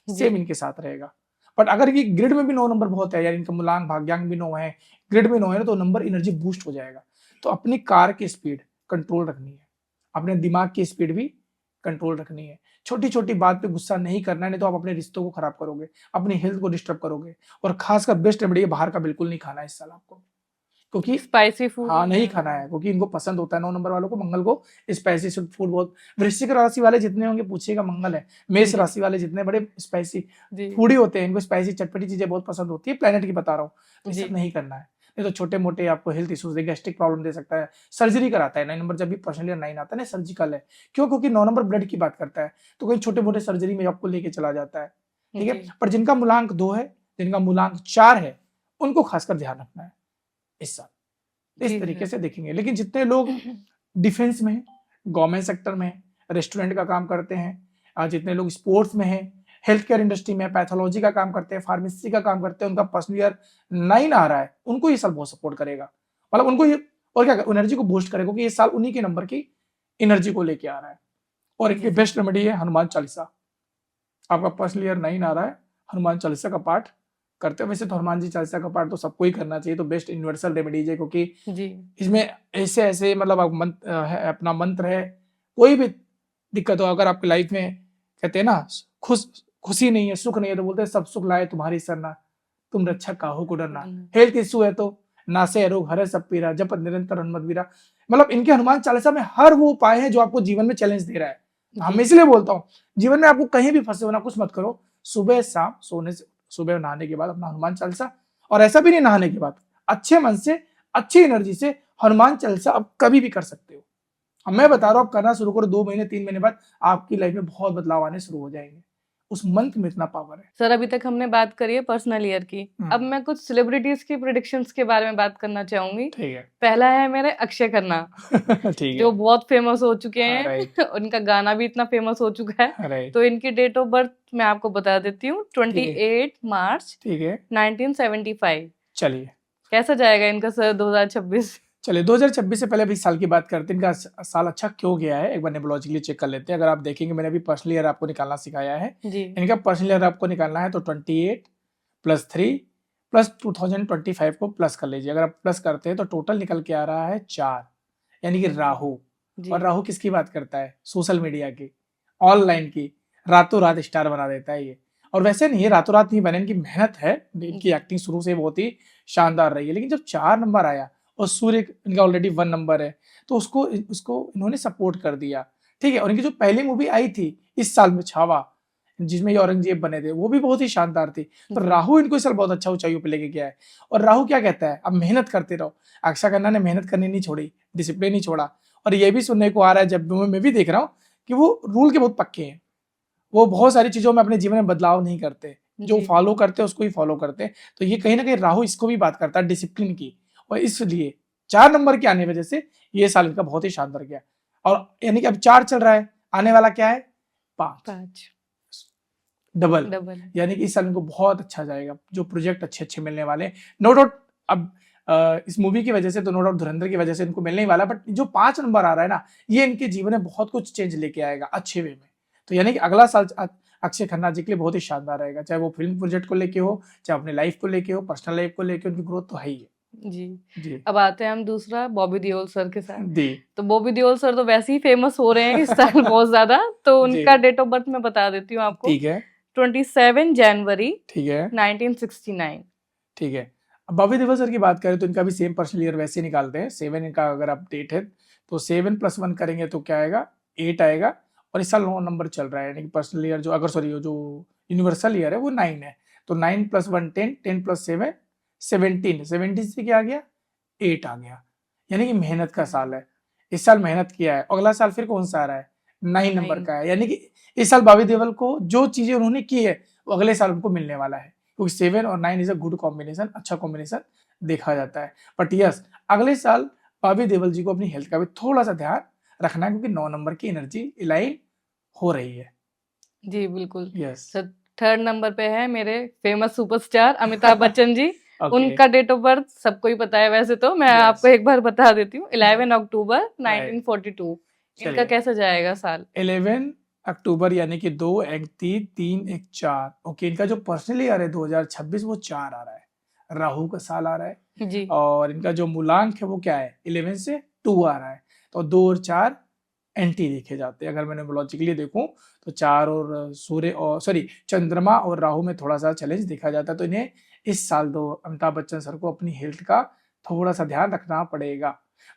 सेम इनके साथ रहेगा। बट अगर ये ग्रिड में भी 9 नंबर बहुत है, यार इनका मूलांक भाग्यांक भी 9 है, ग्रिड में 9 है ना, तो नंबर एनर्जी बूस्ट हो जाएगा। तो अपनी कार की स्पीड कंट्रोल रखनी है, अपने दिमाग की स्पीड भी कंट्रोल रखनी है। छोटी छोटी बात पे गुस्सा नहीं करना है, नहीं तो आप अपने रिश्तों को खराब करोगे, अपनी हेल्थ को डिस्टर्ब करोगे। और खासकर बेस्ट रेमेडी है, बाहर का बिल्कुल नहीं खाना है इस साल आपको, क्योंकि स्पाइसी फूड हाँ नहीं खाना है, क्योंकि इनको पसंद होता है 9 नंबर वालों को, मंगल को स्पाइसी फूड बहुत। वृश्चिक राशि वाले जितने होंगे पूछिएगा, मंगल है। मेष जी। राशि वाले जितने बड़े स्पाइसी जी फूडी होते हैं, इनको स्पाइसी चटपटी चीजें बहुत पसंद होती है, प्लेनेट की बता रहा हूँ। तो जी सब नहीं करना है, नहीं तो छोटे मोटे आपको हेल्थ इश्यूज दे, गैस्ट्रिक प्रॉब्लम दे सकता है, सर्जरी कराता है 9 नंबर। जब भी पर्सनली 9 आता है ना, सर्जिकल है, क्यों, क्योंकि 9 नंबर ब्लड की बात करता है, तो कहीं छोटे मोटे सर्जरी में आपको लेके चला जाता है, ठीक है। जी पर जिनका मूलांक 2 है, जिनका मूलांक 4 है, उनको खासकर ध्यान रखना है इस साल। इस जी तरीके सर। से देखेंगे। लेकिन जितने लोग डिफेंस में, गवर्नमेंट सेक्टर में, रेस्टोरेंट का काम करते हैं, जितने लोग स्पोर्ट्स में हैं, हेल्थ केयर इंडस्ट्री में, पैथोलॉजी का काम करते हैं, फार्मेसी का काम करते हैं, उनका पर्सनल ईयर 9 आ रहा है, उनको ये साल बहुत सपोर्ट करेगा। मतलब उनको ये और क्या एनर्जी को बूस्ट करेगा, क्योंकि ये साल उन्हीं के नंबर की एनर्जी को लेके आ रहा है। और इनकी बेस्ट रेमेडी है हनुमान चालीसा। आपका पर्सनल ईयर 9 आ रहा है, हनुमान चालीसा का पाठ करते हैं। वैसे तो हनुमान जी चालीसा का पाठ तो सबको ही करना चाहिए, तो बेस्ट यूनिवर्सल रेमेडीज है, क्योंकि जी इसमें ऐसे ऐसे मतलब अपना मंत्र है। कोई भी दिक्कत हो, अगर आपकी लाइफ में कहते हैं ना खुशी नहीं है, सुख नहीं है, तो बोलते हैं सब सुख लाए तुम्हारी सरना, तुम रक्षा काहू को डरना। हेल्थ इश्यू है तो नासे रोग हरे सब पीरा, जप निरंतर हनुमत वीरा। मतलब इनके हनुमान चालीसा में हर वो उपाय है जो आपको जीवन में चैलेंज दे रहा है। हम जी इसलिए बोलता हूँ, जीवन में आपको कहीं भी फंसे हो ना, कुछ मत करो, सुबह शाम सोने से, सुबह नहाने के बाद अपना हनुमान चालीसा, और ऐसा भी नहीं नहाने के बाद, अच्छे मन से अच्छी एनर्जी से हनुमान चालीसा आप कभी भी कर सकते हो। अब मैं बता रहा हूँ, आप करना शुरू करो, 2 महीने 3 महीने बाद आपकी लाइफ में बहुत बदलाव आने शुरू हो जाएंगे। उस मंत्र में इतना पावर है। सर, अभी तक हमने बात करी है पर्सनल ईयर की। अब मैं कुछ सेलिब्रिटीज की प्रिडिक्शंस के बारे में बात करना चाहूंगी। ठीक है। पहला है मेरे अक्षय खन्ना, ठीक जो है। बहुत फेमस हो चुके हाँ, हैं। राइट उनका गाना भी इतना फेमस हो चुका है। राइट। तो इनकी डेट ऑफ बर्थ मैं आपको बता देती हूँ, ठीक है 28 मार्च ठीक है। 1975। चलिए कैसा जाएगा इनका सर 2026? चलिए 2026 से पहले अभी साल की बात करते हैं, इनका साल अच्छा क्यों गया है एक बार नेबुलॉजिकली चेक कर लेते हैं। अगर आप देखेंगे, मैंने अभी पर्सनल ईयर आपको निकालना सिखाया है। जी इनका पर्सनल ईयर आपको निकालना है तो 28 प्लस 3 प्लस 2025 को प्लस कर लीजिए। अगर आप प्लस करते हैं तो टोटल निकल के आ रहा है 4, यानी कि राहु। जी और राहु किसकी बात करता है? सोशल मीडिया की, ऑनलाइन की। रातों रात स्टार बना देता है ये। और वैसे नहीं, ये रातों रात नहीं बने, इनकी मेहनत है, इनकी एक्टिंग शुरू से बहुत ही शानदार रही है। लेकिन जब 4 नंबर आया और सूर्य इनका ऑलरेडी 1 नंबर है, तो उसको उसको इन्होंने सपोर्ट कर दिया। ठीक है। और इनकी जो पहली मूवी आई थी इस साल में, छावा, जिसमें ये औरंगजेब बने थे, वो भी बहुत ही शानदार थी। तो जी राहु इनको इस साल बहुत अच्छा ऊंचाइयों पे लेके गया है। और राहु क्या कहता है? अब मेहनत करते रहो। अक्षय खन्ना ने मेहनत करनी नहीं छोड़ी, डिसिप्लिन नहीं छोड़ा। और ये भी सुनने को आ रहा है, जब मैं भी देख रहा हूँ, कि वो रूल के बहुत पक्के हैं। वो बहुत सारी चीजों में अपने जीवन में बदलाव नहीं करते, जो जी फॉलो करते हैं उसको ही फॉलो करते हैं। तो ये कहीं ना कहीं राहु इसको भी बात करता है, डिसिप्लिन की। और इसलिए 4 नंबर के आने की वजह से ये साल इनका बहुत ही शानदार गया। और यानी कि अब 4 चल रहा है, आने वाला क्या है? 5, 5 डबल। डबल। यानी कि इस साल इनको बहुत अच्छा जाएगा, जो प्रोजेक्ट अच्छे अच्छे मिलने वाले, नो डाउट। अब इस मूवी की वजह से तो नो डाउट, धुरंधर की वजह से इनको मिलने ही वाला, बट जो 5 नंबर आ रहा है ना, ये इनके जीवन में बहुत कुछ चेंज लेके आएगा अच्छे वे में। तो यानी कि अगला साल अक्षय खन्ना जी के लिए बहुत ही शानदार रहेगा, चाहे वो फिल्म प्रोजेक्ट को लेके हो, चाहे अपने लाइफ को लेके हो, पर्सनल लाइफ को लेके, उनकी ग्रोथ तो है ही है। जी जी अब आते हैं हम दूसरा बॉबी देओल सर के साथ। दी तो बॉबी देओल सर तो वैसे ही फेमस हो रहे हैं इस साल बहुत ज्यादा। तो जी उनका डेट ऑफ बर्थ मैं बता देती हूँ आपको, ठीक है 27 जनवरी ठीक है 1969। ठीक है। अब बॉबी देओल सर की बात करें तो इनका भी सेम पर्सनल ईयर वैसे ही निकालते हैं। 7 इनका अगर आप डेट है तो 7 + 1 करेंगे तो क्या आएगा? 8 आएगा। और इस साल 9 नंबर चल रहा है, यानी कि पर्सनल ईयर जो, अगर सॉरी, जो यूनिवर्सल ईयर है वो 9 है। तो 9 + 1 10, 10 + 7 17, 17 से क्या आ गया? 8 आ गया। यानी कि मेहनत का साल है। इस साल मेहनत किया है। अगला साल फिर कौन सा आ रहा है? 9 नंबर 9 का है। यानी कि इस साल बॉबी देओल को जो चीजें उन्होंने की है वो अगले साल उनको मिलने वाला है, क्योंकि 7 और 9 इज अ गुड कॉम्बिनेशन, अच्छा कॉम्बिनेशन देखा जाता है। बट यस, अगले साल बॉबी देओल जी को अपनी हेल्थ का भी थोड़ा सा ध्यान रखना है, क्योंकि 9 नंबर की एनर्जी इलाइन हो रही है। जी बिल्कुल। यस सर, थर्ड नंबर पे है मेरे famous superstar Amitabh Bachchan ji. Okay उनका डेट ऑफ बर्थ सबको ही पता है वैसे तो, मैं यस आपको एक बार बता देती हूँ, 11 अक्टूबर राइट 1942। इनका चलिए कैसा जाएगा साल? 11 अक्टूबर, यानी कि 2 1 3 3 1 4। ओके, इनका जो पर्सनल ईयर है 2026 वो 4 आ रहा है, राहु का साल आ रहा है। जी और इनका जो मूलांक है वो क्या है? 11 से 2 आ रहा है। तो 2 और 4 एंटी देखे जाते हैं। अगर मैं न्यूमरोलॉजिकली देखूं तो 4 और सूर्य और सॉरी चंद्रमा और राहु में थोड़ा सा चैलेंज देखा जाता है। तो इन्हें इस साल तो अमिताभ बच्चन सर को अपनी हेल्थ का थोड़ा सा ध्यान रखना पड़ेगा।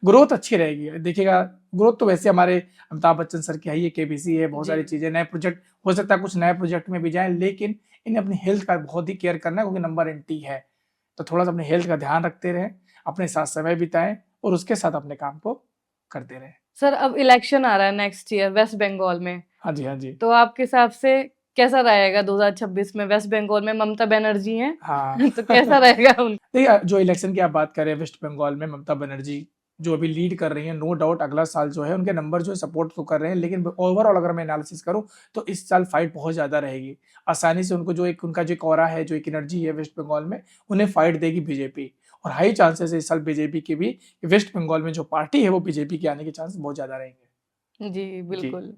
ग्रोथ अच्छी रहेगी, देखिएगा। ग्रोथ तो वैसे हमारे अमिताभ बच्चन सर की है, ये केबीसी है, बहुत जी सारी चीजें, नए प्रोजेक्ट, हो सकता है कुछ नए प्रोजेक्ट में भी जाएं, लेकिन इन्हें अपनी हेल्थ का बहुत ही केयर करना है, क्योंकि नंबर एंटी है। तो थोड़ा सा अपने हेल्थ का ध्यान रखते रहें, अपने साथ समय बिताएं और उसके साथ अपने काम को करते रहें। सर, अब इलेक्शन आ रहा है नेक्स्ट ईयर वेस्ट बंगाल में। हाँ जी हाँ जी तो आपके हिसाब से कैसा रहेगा 2026 में? वेस्ट बंगाल में ममता बनर्जी हैं। हाँ तो कैसा रहेगा उन? देखिए, जो इलेक्शन की आप बात कर रहे हैं, वेस्ट बंगाल में ममता बनर्जी जो अभी लीड कर रही है, नो डाउट अगला साल जो है उनके नंबर जो है सपोर्ट तो कर रहे हैं, लेकिन ओवरऑल अगर मैं एनालिसिस करूं तो इस साल फाइट बहुत ज्यादा रहेगी। आसानी से उनको जो एक उनका जो एक ऑरा है, जो एक एनर्जी है वेस्ट बंगाल में, उन्हें फाइट देगी बीजेपी। और हाई चांसेस है इस साल बीजेपी के भी, वेस्ट बंगाल में जो पार्टी है वो बीजेपी के आने के चांस बहुत ज्यादा रहेंगे। जी जी बिल्कुल।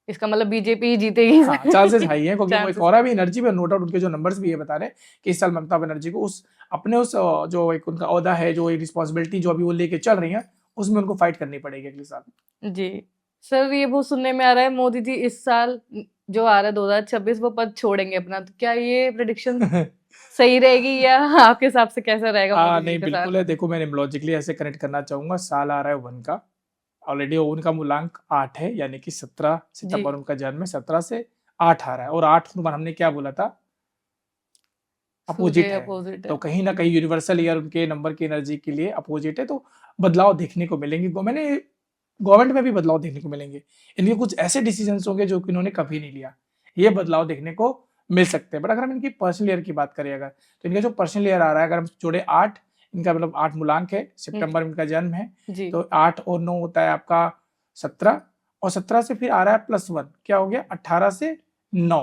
इसका मतलब बीजेपी ही जीतेगी हाँ, चांसेस हाई है, क्योंकि वो एक चांसेस। और भी एनर्जी में, नो डाउट उनके जो नंबर्स भी ये बता रहे हैं कि इस साल ममता बनर्जी को उस अपने उस जो एक उनका ओहदा है, जो एक रिस्पॉन्सिबिलिटी जो अभी वो लेके चल रही है, उसमें उनको फाइट करनी पड़ेगी अगले साल। जी सर, ये बहुत सुनने में आ रहा है मोदी जी इस साल जो आ रहा है 2026 वो पद छोड़ेंगे अपना, तो क्या ये प्रेडिक्शन सही रहेगी या आपके हिसाब से कैसा रहेगा मोदी जी नहीं के बिल्कुल साथ? है, देखो मैं न्यूमरोलॉजिकली ऐसे कनेक्ट करना चाहूंगा, साल आ रहा है वन का, ऑलरेडी उनका मूलांक 8 है, यानी कि 17 जी सितंबर उनका जन्म है, 17 से 8 आ रहा है, और 8 नुमान हमने क्या बोला था, अपोजिट सूर्य है। अपोजिट तो है। कहीं ना कहीं यूनिवर्सल ईयर उनके नंबर की एनर्जी के लिए अपोजिट है, तो बदलाव देखने को मिलेंगे। मैंने गवर्नमेंट में भी बदलाव देखने को मिलेंगे, इनके कुछ ऐसे डिसीजंस होंगे जो कि इन्होंने कभी नहीं लिया, ये बदलाव देखने को मिल सकते हैं। बट अगर हम इनकी पर्सनल ईयर की बात करें अगर, तो इनका जो पर्सनल ईयर आ रहा है, अगर हम जोड़े 8, इनका मतलब 8 मूलांक है, सितंबर में इनका जन्म है, जी तो 8 और 9 होता है आपका 17, और 17 से फिर आ रहा है +1, क्या हो गया 18 से 9,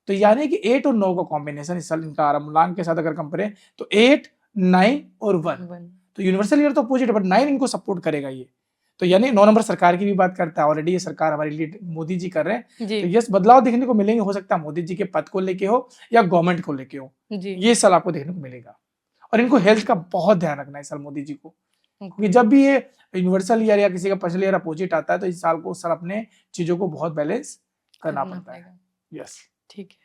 तो यानी कि 8 और 9 का कॉम्बिनेशन इस साल इनका आ रहा है। मूलांक के साथ अगर कंपेयर तो 8, 9 और 1, वन तो यूनिवर्सल ईयर तो अपोजिट है, बट 9 इनको सपोर्ट करेगा ये। तो यानी 9 नंबर सरकार की भी बात करता है, ऑलरेडी ये सरकार हमारे लिए मोदी जी कर रहे हैं, जी तो यस बदलाव देखने को मिलेंगे, हो सकता है मोदी जी के पद को लेके हो या गवर्नमेंट को लेके हो, जी ये साल आपको देखने को मिलेगा। और इनको हेल्थ का बहुत ध्यान रखना है इस साल मोदी जी को, क्योंकि ओके जब भी ये यूनिवर्सल ईयर या किसी का पर्सनल ईयर अपोजिट आता है, तो इस साल को उस साल अपने चीजों को बहुत बैलेंस करना करना पड़ता है। पड़ेगा। यस, ठीक है,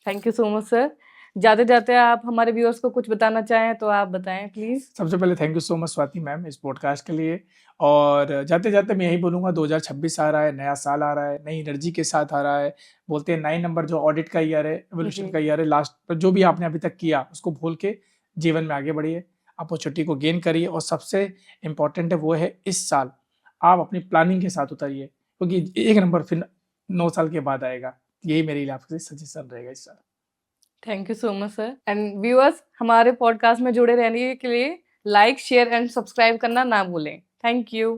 thank you so much sir. जाते जाते आप हमारे व्यूअर्स को कुछ बताना चाहें तो आप बताएं प्लीज। सबसे पहले thank you so much Swati ma'am इस पॉडकास्ट के लिए, और जाते जाते मैं यही बोलूंगा, 2026 आ रहा है, नया साल आ रहा है, नई एनर्जी के साथ आ रहा है। बोलते हैं 9 नंबर जो ऑडिट का ईयर है, एवोल्यूशन जी का ईयर है, लास्ट पर जो भी आपने अभी तक किया उसको भूल के जीवन में आगे बढ़िए, अपॉर्चुनिटी को गेन करिए, और सबसे इम्पोर्टेंट है वो है इस साल आप अपनी प्लानिंग के साथ उतरिए, क्योंकि 1 नंबर फिर 9 साल के बाद आएगा। यही मेरे लिए आपसे सजेशन रहेगा इस साल। Thank you so much sir. And viewers, हमारे पॉडकास्ट में जुड़े रहने के लिए लाइक शेयर एंड सब्सक्राइब करना ना भूलें। Thank you.